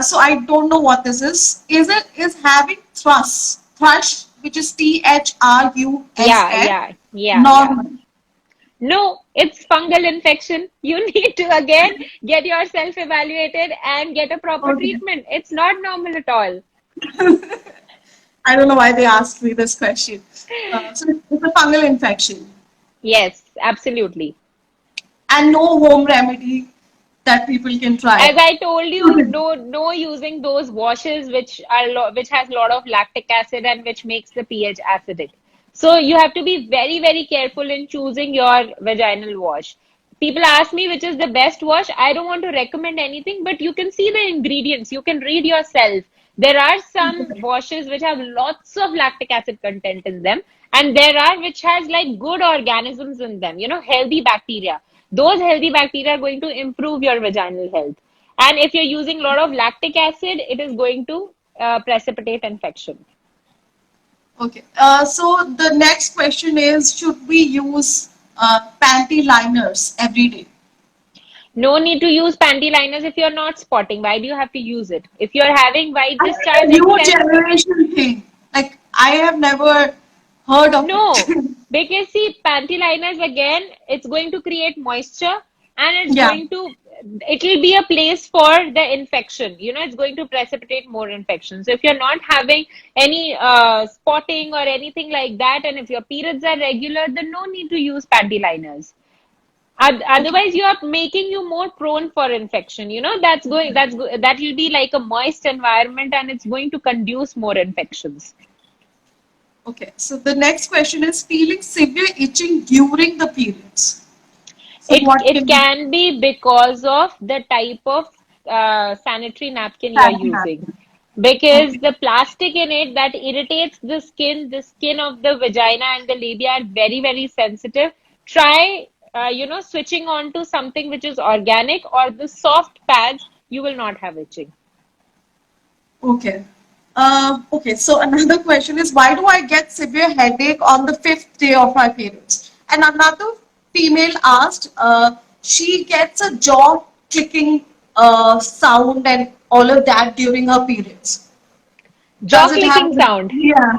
S3: So I don't know what this is. Is having thrush, which is
S2: Yeah,
S3: THRUSH,
S2: yeah, yeah, yeah.
S3: normal?
S2: No, it's fungal infection. You need to again get yourself evaluated and get a proper
S3: Okay.
S2: treatment. It's not normal at all.
S3: I don't know why they asked me this question. So it's a fungal infection
S2: Yes, absolutely.
S3: and no home remedy that people can try.
S2: As I told you, no using those washes which has a lot of lactic acid and which makes the pH acidic. So you have to be very, very careful in choosing your vaginal wash. People ask me which is the best wash. I don't want to recommend anything, but you can see the ingredients. You can read yourself. There are some washes which have lots of lactic acid content in them, and there are which has like good organisms in them, healthy bacteria. Those healthy bacteria are going to improve your vaginal health. And if you're using a lot of lactic acid, it is going to precipitate infection.
S3: Okay. So the next question is, should we use panty liners every day?
S2: No need to use panty liners if you're not spotting. Why do you have to use it? If you're having white
S3: I think
S2: discharge,
S3: a
S2: it
S3: new
S2: can.
S3: generation thing. Like I have never heard of it.
S2: No, because see, panty liners again, it's going to create moisture and
S3: Yeah.
S2: it'll be a place for the infection. It's going to precipitate more infection. So if you're not having any spotting or anything like that, and if your periods are regular, then no need to use panty liners. Otherwise, you are making you more prone for infection. That will be like a moist environment, and it's going to conduce more infections.
S3: Okay, so the next question is feeling severe itching during the periods. So
S2: It
S3: what
S2: it
S3: can be
S2: can be because of the type of sanitary napkin you are
S3: that
S2: using.
S3: happen?
S2: Because
S3: Okay.
S2: the plastic in it that irritates the skin of the vagina and the labia are very, very sensitive. Try, switching on to something which is organic or the soft pads, you will not have itching.
S3: Okay. Okay, so another question is why do I get severe headache on the fifth day of my periods? And another female asked, she gets a jaw clicking sound and all of that during her periods.
S2: Jaw
S3: Does it have?
S2: clicking sound.
S3: Yeah.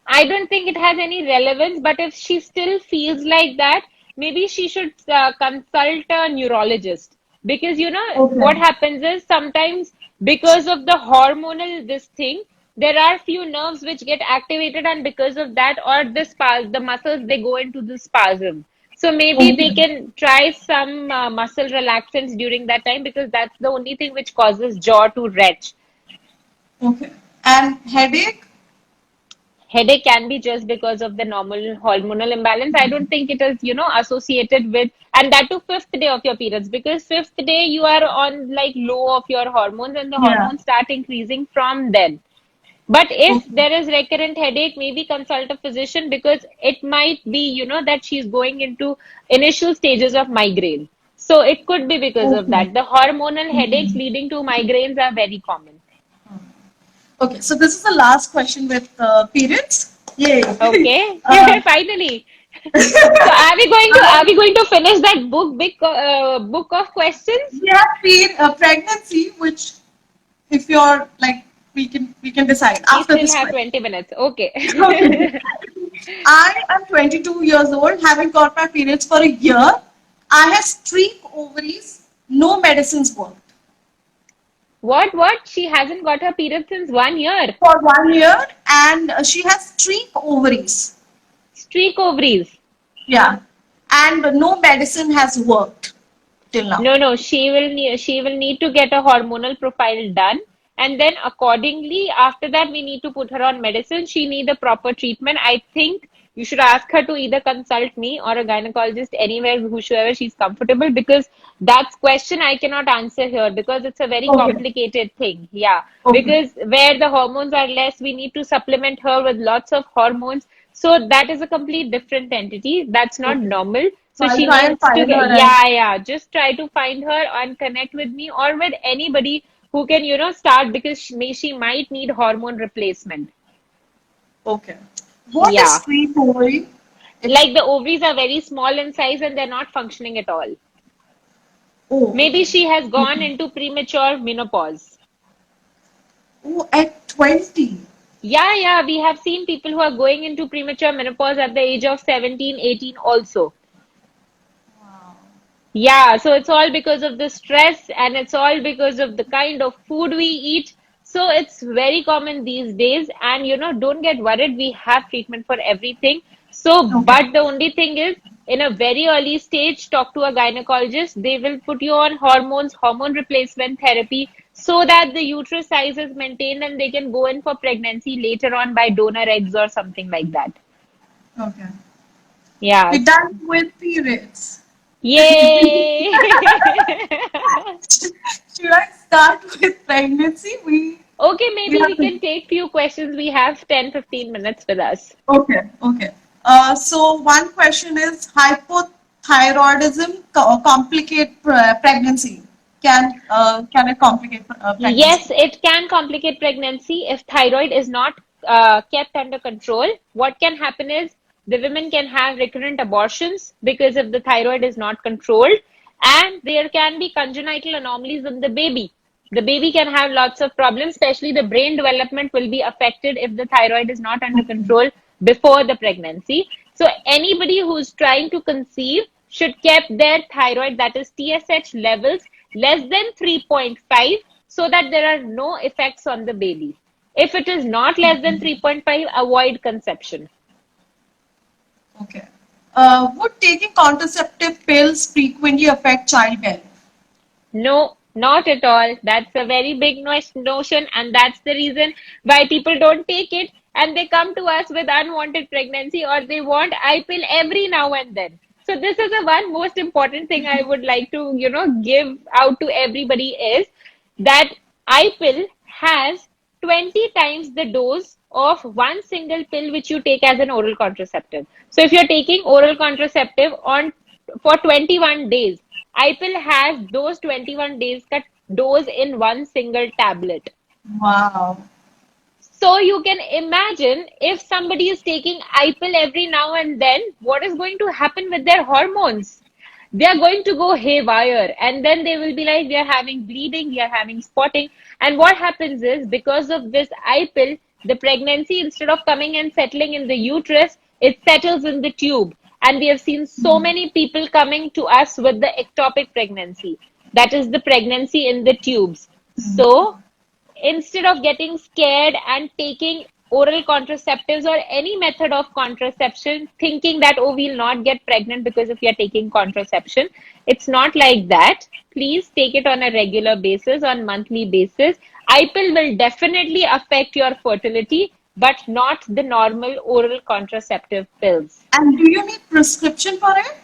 S2: I don't think it has any relevance, but if she still feels like that, maybe she should consult a neurologist. Because what
S3: Okay.
S2: happens is sometimes because of the hormonal this thing, there are few nerves which get activated, and because of that, or the muscles they go into the spasm. So maybe they
S3: Okay.
S2: can try some muscle relaxants during that time, because that's the only thing which causes jaw to retch.
S3: Okay. And headache?
S2: Headache can be just because of the normal hormonal imbalance. I don't think it is, associated with, and that to fifth day of your periods, because fifth day you are on like low of your hormones, and the
S3: Yeah.
S2: hormones start increasing from then. But if
S3: Okay.
S2: there is recurrent headache, maybe consult a physician, because it might be, that she's going into initial stages of migraine. So it could be because of
S3: Okay.
S2: that. The hormonal headaches
S3: Okay.
S2: leading to migraines are very common.
S3: Okay. So this is the last question with periods. Yay.
S2: Okay,
S3: uh,
S2: finally. So are we going to finish that book of questions?
S3: we have pregnancy, which if you're like, we can decide
S2: We
S3: after
S2: still
S3: this
S2: have
S3: question.
S2: 20 minutes. Okay.
S3: Okay. I am 22 years old, having got my periods for a year. I have streak ovaries, no medicines worked.
S2: What? She hasn't got her period since 1 year.
S3: For 1 year, and she has streak ovaries.
S2: Streak ovaries.
S3: Yeah, and no medicine has worked till now.
S2: No, no, she will need to get a hormonal profile done, and then accordingly, after that, we need to put her on medicine. She need a proper treatment. I think you should ask her to either consult me or a gynecologist anywhere, whosoever she's comfortable, because that's question I cannot answer here, because it's a very
S3: Okay,
S2: complicated thing. Yeah,
S3: okay,
S2: because where the hormones are less, we need to supplement her with lots of hormones. So that is a complete different entity. That's not
S3: okay.
S2: normal.
S3: So
S2: So
S3: I'll
S2: she
S3: try and
S2: needs to
S3: find
S2: get,
S3: her and
S2: yeah, yeah. Just try to find her and connect with me or with anybody who can, start, because she might need hormone replacement.
S3: okay. What is
S2: Yeah.
S3: streak ovary? It's
S2: Like the ovaries are very small in size and they're not functioning at all. Maybe
S3: okay.
S2: she has gone
S3: Okay.
S2: into premature menopause.
S3: Oh, at 20.
S2: Yeah, yeah. We have seen people who are going into premature menopause at the age of 17, 18 also.
S3: Wow.
S2: Yeah, so it's all because of the stress and it's all because of the kind of food we eat. So it's very common these days. And don't get worried, we have treatment for everything. So,
S3: Okay.
S2: but the only thing is, in a very early stage, talk to a gynecologist. They will put you on hormones, hormone replacement therapy, so that the uterus size is maintained and they can go in for pregnancy later on by donor eggs or something like that.
S3: Okay.
S2: Yeah.
S3: We're done with periods.
S2: Yay!
S3: Should I start with pregnancy?
S2: Okay,
S3: We
S2: maybe
S3: have
S2: we
S3: to.
S2: can take few questions. We have 10-15 minutes with us.
S3: Okay, okay. So one question is hypothyroidism complicate pregnancy? Can it complicate pregnancy?
S2: Yes, it can complicate pregnancy if thyroid is not kept under control. What can happen is the women can have recurrent abortions because if the thyroid is not controlled, and there can be congenital anomalies in the baby. The baby can have lots of problems, especially the brain development will be affected if the thyroid is not under
S3: Okay,
S2: control before the pregnancy. So anybody who's trying to conceive should keep their thyroid, that is TSH levels, less than 3.5, so that there are no effects on the baby. If it is not less than 3.5, avoid conception.
S3: okay. Would taking contraceptive pills frequently affect childbearing?
S2: No, not at all. That's a very big notion, and that's the reason why people don't take it and they come to us with unwanted pregnancy or they want I pill every now and then. So this is the one most important thing I would like to, give out to everybody is that I pill has 20 times the dose of one single pill which you take as an oral contraceptive. So if you're taking oral contraceptive on for 21 days, IPIL has those 21 days cut dose in one single tablet.
S3: Wow.
S2: So you can imagine if somebody is taking IPIL every now and then, what is going to happen with their hormones? They are going to go haywire, and then they will be like, we are having bleeding, we are having spotting. And what happens is because of this IPIL, the pregnancy, instead of coming and settling in the uterus, it settles in the tube. And we have seen so many people coming to us with the ectopic pregnancy. That is the pregnancy in the tubes. So instead of getting scared and taking oral contraceptives or any method of contraception, thinking that, oh, we'll not get pregnant because if you're taking contraception, it's not like that. Please take it on a regular basis, on monthly basis. IPIL will definitely affect your fertility, but not the normal oral contraceptive pills.
S3: And do you need prescription for it?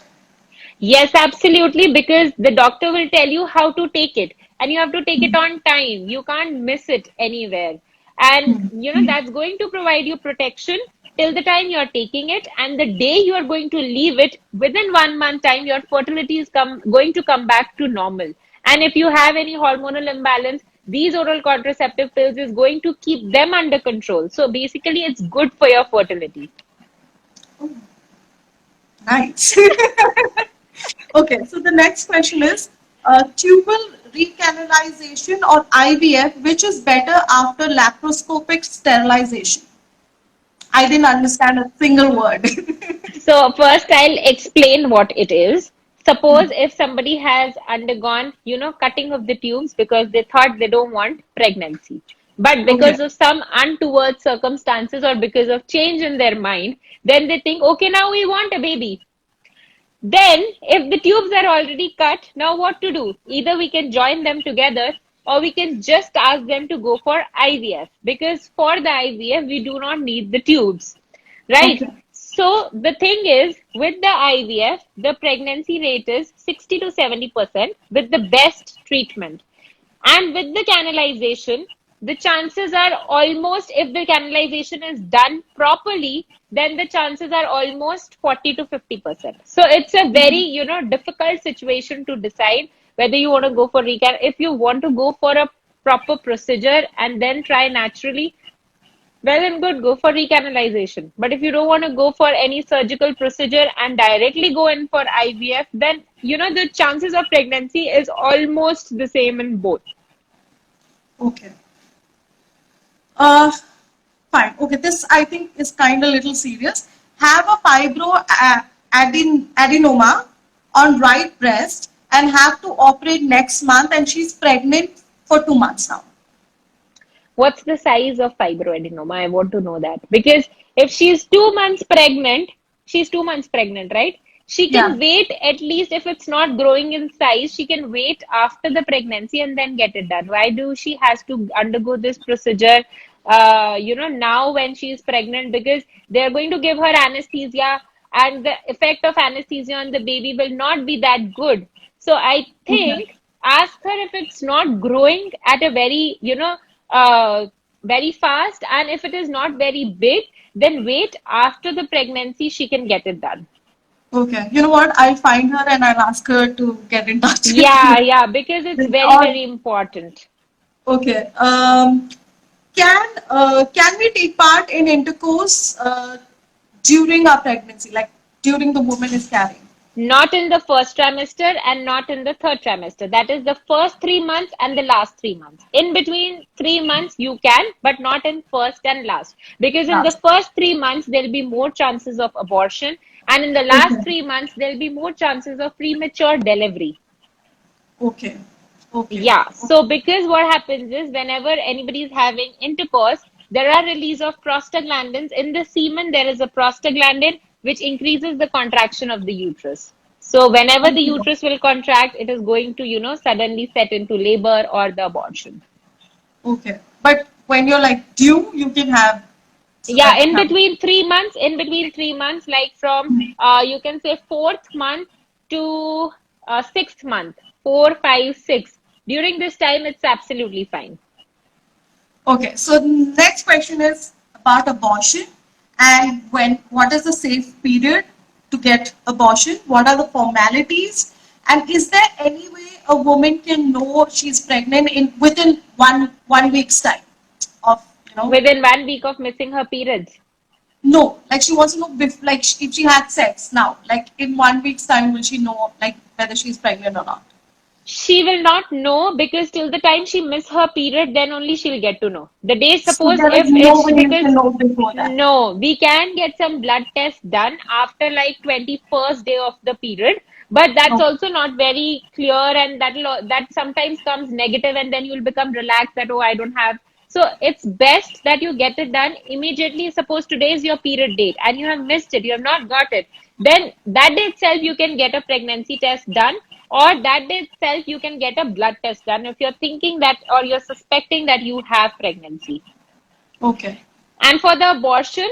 S2: Yes, absolutely, because the doctor will tell you how to take it, and you have to take it on time. You can't miss it anywhere. And that's going to provide you protection till the time you're taking it, and the day you are going to leave it, within 1 month time, your fertility is going to come back to normal. And if you have any hormonal imbalance, these oral contraceptive pills is going to keep them under control. So basically, it's good for your fertility.
S3: Nice. Okay, so the next question is tubal recanalization or IVF, which is better after laparoscopic sterilization? I didn't understand a single word.
S2: So first I'll explain what it is. Suppose if somebody has undergone, cutting of the tubes because they thought they don't want pregnancy. But
S3: Okay.
S2: because of some untoward circumstances or because of change in their mind, then they think, okay, now we want a baby. Then, if the tubes are already cut, now what to do? Either we can join them together or we can just ask them to go for IVF because for the IVF, we do not need the tubes, right?
S3: Okay.
S2: So, the thing is, with the IVF, the pregnancy rate is 60 to 70% with the best treatment. And with the canalization, the chances are almost, if the canalization is done properly, then the chances are almost 40 to 50%. So it's a very, difficult situation to decide whether you want to go for recan. If you want to go for a proper procedure and then try naturally, well and good, go for recanalization. But if you don't want to go for any surgical procedure and directly go in for IVF, then, the chances of pregnancy is almost the same in both.
S3: Okay. Uh, Fine. Okay, this I think is kind of little serious. Have a adenoma on right breast and have to operate next month, and she's pregnant for 2 months now.
S2: What's the size of fibroadenoma? I want to know that. Because if she's 2 months pregnant, she's 2 months pregnant, right? She
S3: Yeah.
S2: can wait at least if it's not growing in size, she can wait after the pregnancy and then get it done. Why do she has to undergo this procedure, now when she's pregnant? Because they're going to give her anesthesia and the effect of anesthesia on the baby will not be that good. So I
S3: Okay.
S2: think ask her if it's not growing at a very, very fast, and if it is not very big, then wait after the pregnancy, she can get it done.
S3: Okay. You know what? I'll find her and I'll ask her to get in touch with
S2: Yeah,
S3: you.
S2: yeah, because it's very,
S3: Or
S2: very important.
S3: okay. Can we take part in intercourse during our pregnancy, like during the woman is carrying?
S2: Not in the first trimester and not in the third trimester. That is the first 3 months and the last 3 months. In between 3 months, you can, but not in first and last. Because in the
S3: Last.
S2: first 3 months, there'll be more chances of abortion. And in the last
S3: Okay.
S2: 3 months, there'll be more chances of premature delivery.
S3: Okay. Okay.
S2: Yeah. So because what happens is whenever anybody is having intercourse, there are release of prostaglandins. In the semen, there is a prostaglandin which increases the contraction of the uterus. So whenever the
S3: Okay.
S2: uterus will contract, it is going to, suddenly set into labor or the abortion.
S3: Okay. But when you're like due, you can have, so
S2: Yeah,
S3: that happens.
S2: in between 3 months, like from you can say fourth month to sixth month, 4, 5, 6. During this time, it's absolutely fine.
S3: Okay, so the next question is about abortion and what is the safe period to get abortion? What are the formalities? And is there any way a woman can know she's pregnant in within one week's time of,
S2: Within 1 week of missing her periods.
S3: no, like she wants to know like if she had sex now, like in 1 week's time will she know like whether she's pregnant or not?
S2: She will not know because till the time she miss her period, then only she'll get to know. The day,
S3: So
S2: suppose
S3: there is
S2: if
S3: no
S2: it's
S3: way you
S2: because
S3: can know before that.
S2: no, we can get some blood tests done after like 21st day of the period, but that's
S3: Okay.
S2: also not very clear, and that sometimes comes negative, and then you'll become relaxed that oh I don't have. So it's best that you get it done immediately. Suppose today is your period date and you have missed it, you have not got it, then that day itself you can get a pregnancy test done, or that day itself you can get a blood test done if you're thinking that or you're suspecting that you have pregnancy.
S3: Okay.
S2: And for the abortion,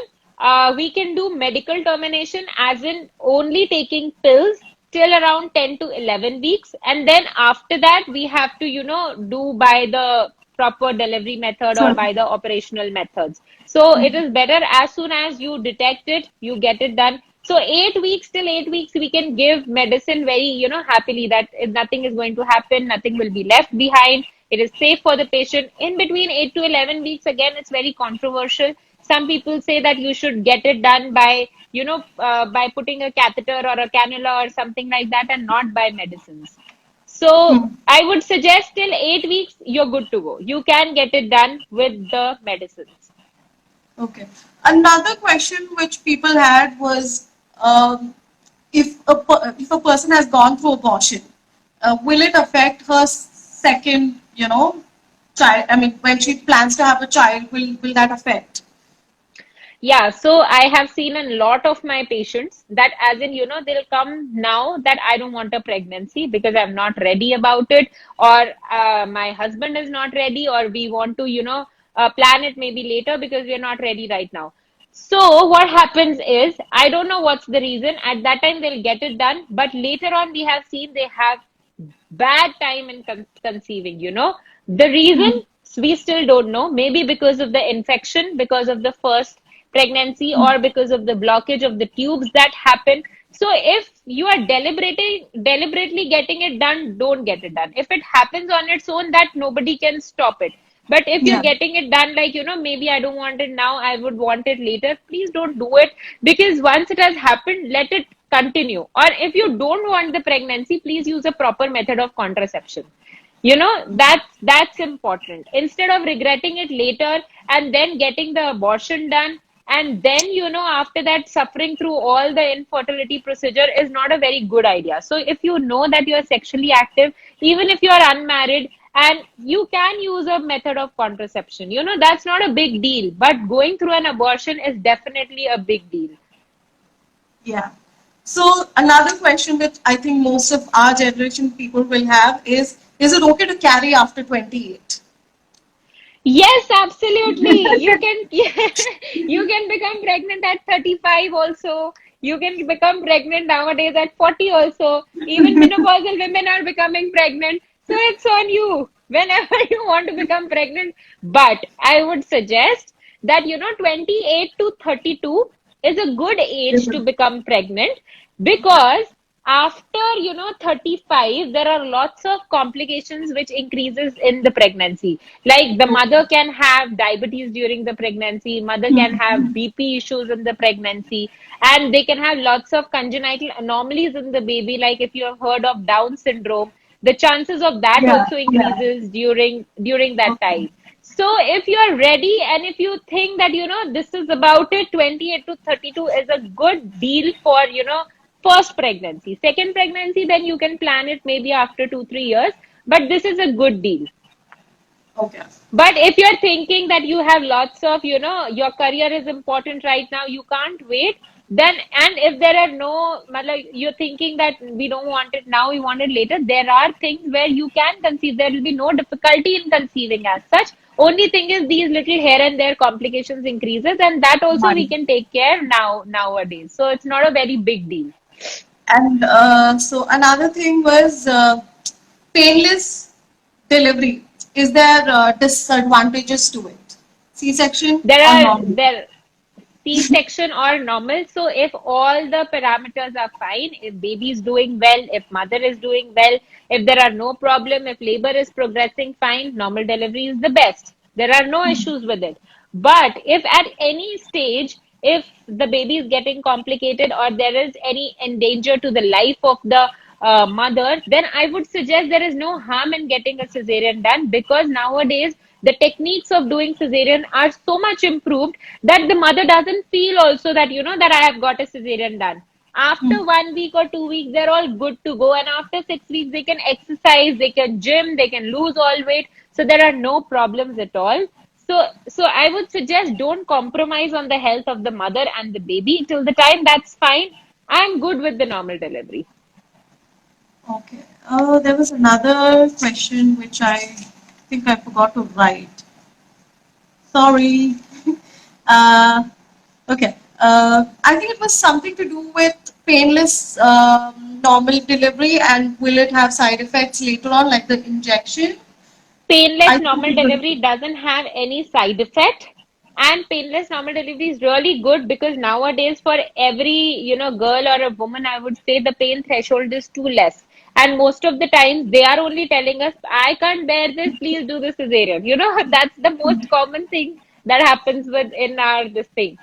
S2: we can do medical termination, as in only taking pills till around 10 to 11 weeks. And then after that, we have to, do by the proper delivery method or
S3: So
S2: by the operational methods. So it is better as soon as you detect it, you get it done. So 8 weeks till 8 weeks, we can give medicine very, happily that nothing is going to happen, nothing will be left behind. It is safe for the patient. In between 8 to 11 weeks, again, it's very controversial. Some people say that you should get it done by, by putting a catheter or a cannula or something like that, and not by medicines. So
S3: hmm.
S2: I would suggest till 8 weeks, you're good to go. You can get it done with the medicines.
S3: Okay. Another question which people had was if a person has gone through abortion, will it affect her second, child? I mean, when she plans to have a child, will that affect?
S2: Yeah, so I have seen a lot of my patients that, as in, they'll come now that I don't want a pregnancy because I'm not ready about it, or my husband is not ready, or we want to, plan it maybe later because we're not ready right now. So, what happens is, I don't know what's the reason. At that time, they'll get it done, but later on, we have seen they have bad time in conceiving. The reason
S3: Hmm.
S2: we still don't know, maybe because of the infection, because of the first pregnancy, or because of the blockage of the tubes that happen. So if you are deliberately getting it done, don't get it done. If it happens on its own, that nobody can stop it. But if you're
S3: Yeah.
S2: getting it done, like, maybe I don't want it now, I would want it later, please don't do it, because once it has happened, let it continue. Or if you don't want the pregnancy, please use a proper method of contraception. That's important. Instead of regretting it later and then getting the abortion done, and then, after that, suffering through all the infertility procedure is not a very good idea. So if you know that you are sexually active, even if you are unmarried, and you can use a method of contraception, that's not a big deal, but going through an abortion is definitely a big deal.
S3: Yeah. So another question that I think most of our generation people will have is it okay to carry after 28?
S2: Yes, absolutely. You can you can become pregnant at 35 also. You can become pregnant nowadays at 40 also. Even menopausal women are becoming pregnant. So it's on you whenever you want to become pregnant. But I would suggest that 28 to 32 is a good age to become pregnant, because after 35 there are lots of complications which increases in the pregnancy, like the mother can have diabetes during the pregnancy, mother can have BP issues in the pregnancy, and they can have lots of congenital anomalies in the baby, like if you have heard of Down syndrome, the chances of that
S3: Yeah,
S2: also
S3: yeah.
S2: increases during that
S3: Okay.
S2: time. So if you are ready, and if you think that this is about it, 28 to 32 is a good deal for first pregnancy. Second pregnancy, then you can plan it maybe after 2, 3 years. But this is a good deal.
S3: Okay.
S2: But if you're thinking that you have lots of, your career is important right now, you can't wait. then, and if there are no, like you're thinking that we don't want it now, we want it later, there are things where you can conceive. There will be no difficulty in conceiving as such. Only thing is these little here and there complications increases, and that also we
S3: Money.
S2: can take care nowadays. So it's not a very big deal.
S3: And so another thing was painless delivery. Is there disadvantages to it? C-section
S2: There
S3: or
S2: are
S3: normal?
S2: there C-section or normal. So if all the parameters are fine, if baby is doing well, if mother is doing well, if there are no problem, if labor is progressing fine, normal delivery is the best. There are no issues with it. But if at any stage, if the baby is getting complicated or there is any endanger to the life of the mother, then I would suggest there is no harm in getting a cesarean done, because nowadays the techniques of doing cesarean are so much improved that the mother doesn't feel also that, that I have got a cesarean done. After 1 week or 2 weeks, they're all good to go. And after 6 weeks, they can exercise, they can gym, they can lose all weight. So there are no problems at all. So I would suggest don't compromise on the health of the mother and the baby till the time. That's fine. I'm good with the normal delivery.
S3: Okay. There was another question which I think I forgot to write. Sorry. Uh, okay. I think it was something to do with painless normal delivery, and will it have side effects later on, like the injection?
S2: Painless
S3: I think
S2: normal
S3: it was.
S2: delivery doesn't have any side effect, and painless normal delivery is really good because nowadays for every girl or a woman, I would say the pain threshold is too less, and most of the times they are only telling us, I can't bear this, please do the cesarean. That's the most common thing that happens within our this thing.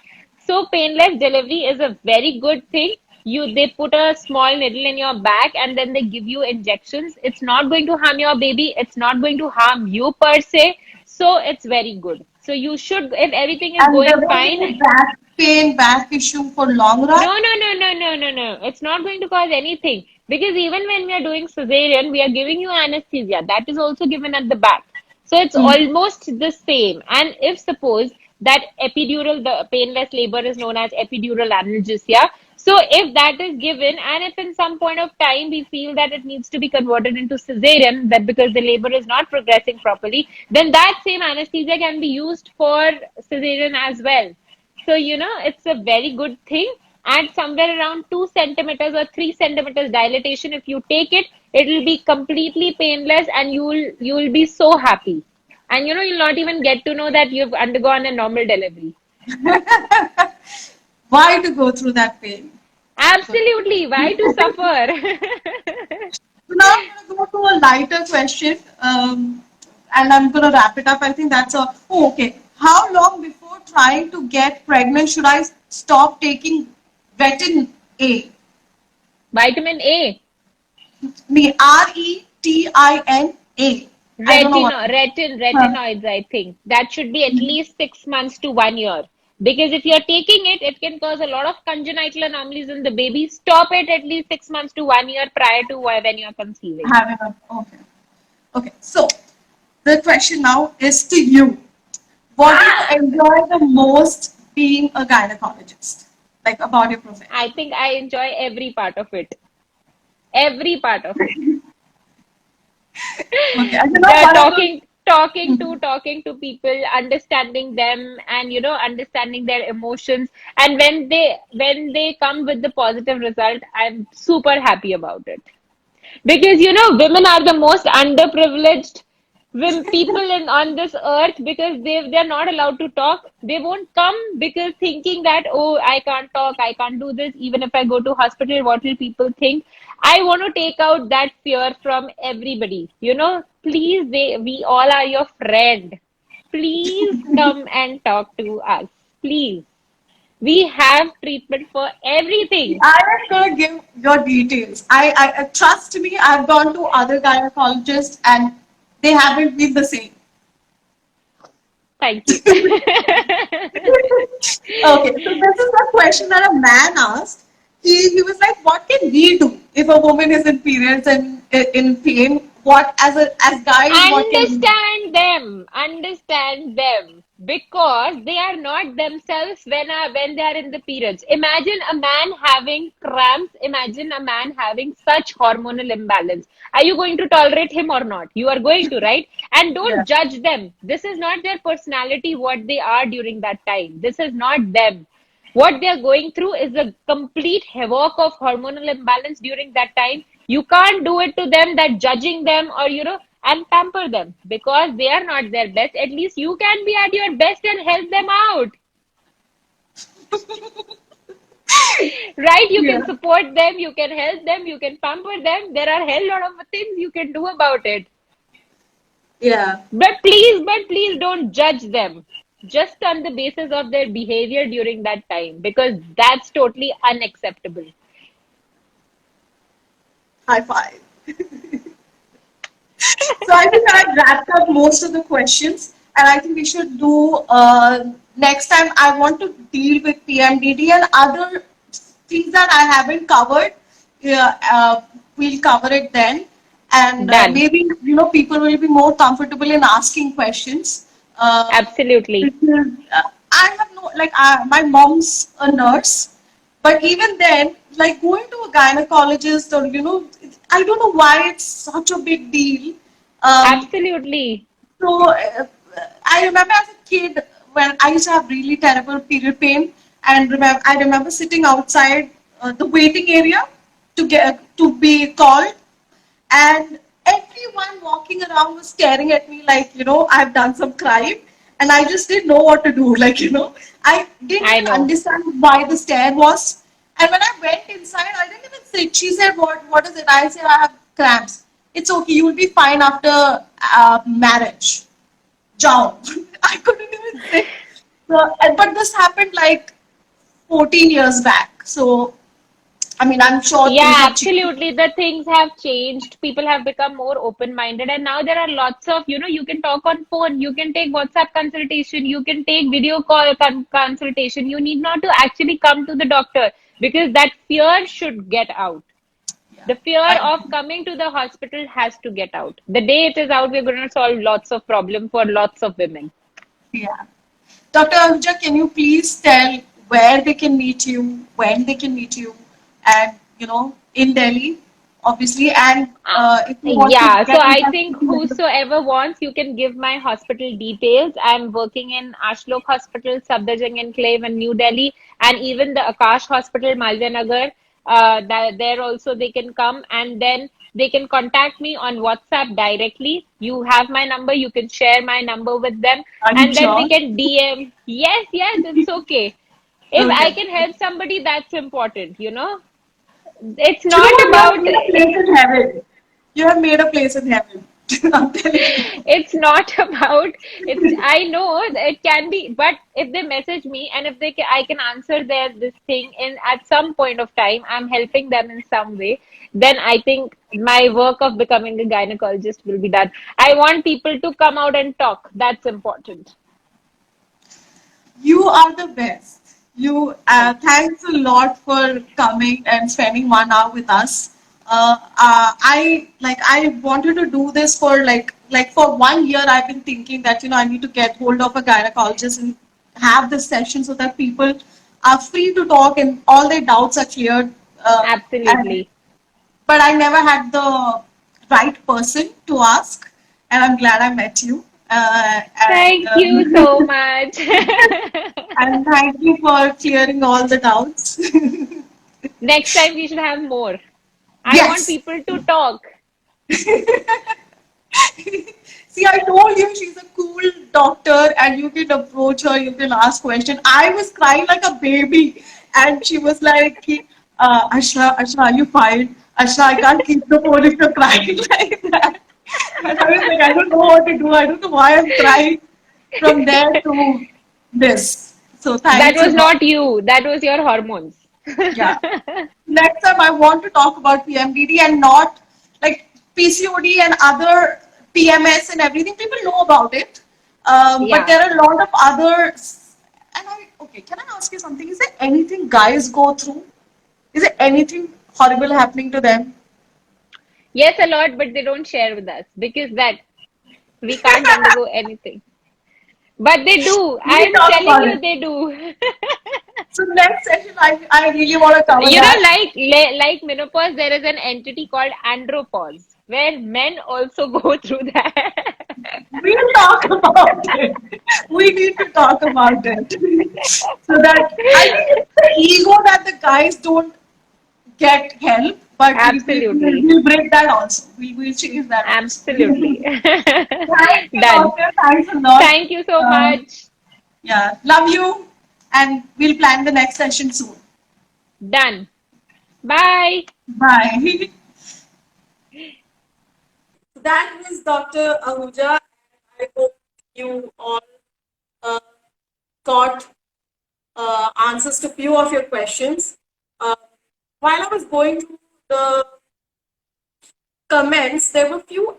S2: So painless delivery is a very good thing. They put a small needle in your back and then they give you injections. It's not going to harm your baby. It's not going to harm you per se. So it's very good. So you should, if everything is
S3: And there
S2: going
S3: won't be
S2: fine.
S3: any back pain, back issue for long run.
S2: No, no, no, no, no, no, no. It's not going to cause anything. Because even when we are doing cesarean, we are giving you anesthesia. That is also given at the back. So it's almost the same. And if suppose that epidural, the painless labor is known as epidural analgesia. So if that is given, and if in some point of time we feel that it needs to be converted into cesarean, that because the labor is not progressing properly, then that same anesthesia can be used for cesarean as well. So, it's a very good thing. And somewhere around 2 centimeters or 3 centimeters dilatation, if you take it, it will be completely painless and you will be so happy. And you'll not even get to know that you've undergone a normal delivery.
S3: Why to go through that pain? So,
S2: Absolutely. Why to suffer?
S3: so now I'm going to go to a lighter question, and I'm going to wrap it up. I think that's a. Oh, okay. How long before trying to get pregnant should I stop taking Retin A?
S2: Vitamin A.
S3: Me RETIN A. I don't know what. Huh.
S2: Retinoids, I think. That should be at least 6 months to 1 year. Because if you're taking it, it can cause a lot of congenital anomalies in the baby. Stop it at least 6 months to 1 year prior to when you're conceiving.
S3: Having a. Okay. Okay. So the question now is to you. What do you enjoy the most being a gynecologist? Like about your profession?
S2: I think I enjoy every part of it. Every part of it.
S3: Okay. I don't know
S2: The
S3: what are the.
S2: talking to people, understanding them, and understanding their emotions. And when they come with the positive result, I'm super happy about it. Because women are the most underprivileged people on this earth, because they're not allowed to talk. They won't come because thinking that, oh, I can't talk, I can't do this, even if I go to hospital, what will people think? I want to take out that fear from everybody. Please, we all are your friend. Please come and talk to us, please. We have treatment for everything.
S3: I am gonna give your details. I trust me. I've gone to other gynecologists and they haven't been the same.
S2: Thank you.
S3: Okay, so this is a question that a man asked. He was like, "What can we do if a woman is in periods and in pain? What as guys, what can we do?"
S2: Understand them. Understand them. because they are not themselves when they are in the periods. Imagine a man having cramps. Imagine a man having such hormonal imbalance. Are you going to tolerate him or not? You are going to, right? And
S3: Yeah.
S2: don't judge them. This is not their personality, what they are during that time. This is not them. What they are going through is a complete havoc of hormonal imbalance during that time. You can't do it to them that judging them or, and pamper them because they are not their best. At least you can be at your best and help them out, right? You
S3: Yeah.
S2: can support them, you can help them, you can pamper them. There are hell lot of things you can do about it.
S3: Yeah.
S2: But please don't judge them just on the basis of their behavior during that time because that's totally unacceptable.
S3: High five. So I think I wrapped up most of the questions, and I think we should do next time. I want to deal with PMDD and other things that I haven't covered. Yeah, we'll cover it then, and
S2: Done.
S3: maybe people will be more comfortable in asking questions.
S2: Absolutely.
S3: Because I have no like my mom's a nurse, but even then, like going to a gynecologist or I don't know why it's such a big deal. Um,
S2: Absolutely.
S3: so I remember as a kid when I used to have really terrible period pain, and I remember sitting outside the waiting area to be called, and everyone walking around was staring at me like I've done some crime, and I just didn't know what to do. Like I didn't
S2: I
S3: even
S2: know.
S3: understand why the stare was. And when I went inside, I didn't even sit. She said, "What is it?" I said, "I have cramps." It's okay. You'll be fine after marriage. Ciao. I couldn't even sit. So, but this happened like 14 years back. So, I mean, I'm sure things
S2: Yeah,
S3: have changed.
S2: absolutely. The things have changed. People have become more open-minded, and now there are lots of, you can talk on phone, you can take WhatsApp consultation, you can take video call consultation. You need not to actually come to the doctor because that fear should get out.
S3: Yeah.
S2: The fear
S3: I,
S2: of coming to the hospital has to get out. The day it is out, we're going to solve lots of problem for lots of women.
S3: yeah. Dr. Ahuja, can you please tell where they can meet you, when they can meet you, and in Delhi, obviously, and if you want to
S2: Yeah, so
S3: get in
S2: I
S3: touch
S2: think
S3: with you.
S2: whosoever wants, you can give my hospital details. I'm working in Ashlok Hospital, Safdarjung Enclave in New Delhi, and even the Akash Hospital, Malvinagar. There also they can come and then they can contact me on WhatsApp directly. You have my number, you can share my number with them,
S3: Are you
S2: and then they
S3: sure?
S2: can DM. Yes, yes, it's okay. If I
S3: Okay.
S2: can help somebody, that's important. It's
S3: Do you know
S2: not
S3: what? You have
S2: about
S3: made a place in heaven. You have made a place in heaven. I'm telling you.
S2: it's not about it's I know that it can be, but if they message me and if I can answer their this thing in at some point of time, I'm helping them in some way, then I think my work of becoming a gynecologist will be done. I want people to come out and talk. That's important.
S3: You are the best. You
S2: Thank you.
S3: thanks a lot for coming and spending 1 hour with us. I wanted to do this for for 1 year. I've been thinking that I need to get hold of a gynecologist and have this session so that people are free to talk and all their doubts are cleared. And
S2: Absolutely.
S3: but I never had the right person to ask, and I'm glad I met you.
S2: Thank you so much.
S3: And thank you for clearing all the doubts.
S2: Next time we should have more. I want
S3: Yes.
S2: people to talk.
S3: See, I told you she's a cool doctor and you can approach her, you can ask questions. I was crying like a baby and she was like, Ashra, are you fine? Ashra, I can't keep the phone if you're crying like that. And I was like, I don't know what to do. I don't know why I'm crying from there to this. So
S2: That
S3: thanks a
S2: was
S3: lot.
S2: not you. That was your hormones.
S3: Yeah. Next time I want to talk about PMDD and not like PCOD and other PMS and everything. People know about it, but
S2: Yeah.
S3: there are a lot of others. And okay, can I ask you something? Is there anything guys go through? Is there anything horrible happening to them?
S2: Yes, a lot, but they don't share with us because that we can't undergo anything. But they do.
S3: We
S2: I'm
S3: talk
S2: telling
S3: about
S2: you,
S3: it.
S2: they do.
S3: So next session, I really want to cover
S2: You know,
S3: that.
S2: like menopause, there is an entity called andropause where men also go through that.
S3: We'll talk about it. We need to talk about it. So that I think it's the ego that the guys don't get help, but
S2: Absolutely.
S3: we'll break that also. We'll change that also.
S2: Absolutely.
S3: Thank you,
S2: Done.
S3: doctor. Thanks a lot.
S2: Thank you so
S3: Uh,
S2: much.
S3: yeah, love you, and we'll plan the next session soon.
S2: Done. Bye.
S3: Bye.
S1: That was Dr. Ahuja. I hope you all uh, got answers to few of your questions. Uh, while I was going through the comments, there were few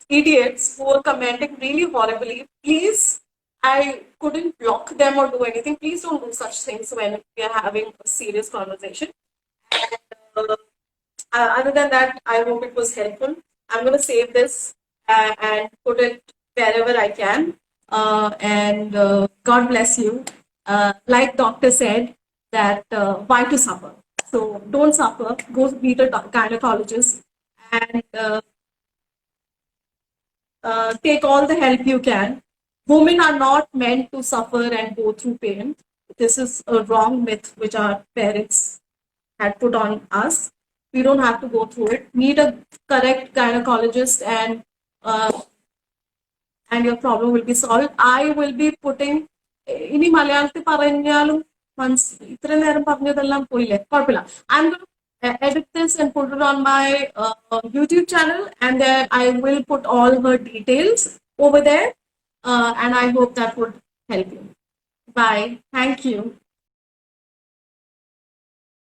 S1: idiots who were commenting really horribly. Please, I couldn't block them or do anything. Please don't do such things when we are having a serious conversation. And, other than that, I hope it was helpful. I'm going to save this and put it wherever I can. And God bless you. Like doctor said, that why to suffer? So don't suffer. Go meet a gynecologist and take all the help you can. Women are not meant to suffer and go through pain. This is a wrong myth which our parents had put on us. We don't have to go through it. Meet a correct gynecologist uh, and your problem will be solved. I will be putting ഇനി മലയാളത്തിൽ പറഞ്ഞാലും ഇത്രയും നേരം പറഞ്ഞതെല്ലാം പോയില്ലേ കുഴപ്പമില്ല. I'm going to edit this and put it on my YouTube channel, and then I will put all her details over there, and I hope that would help you. Bye. Thank you.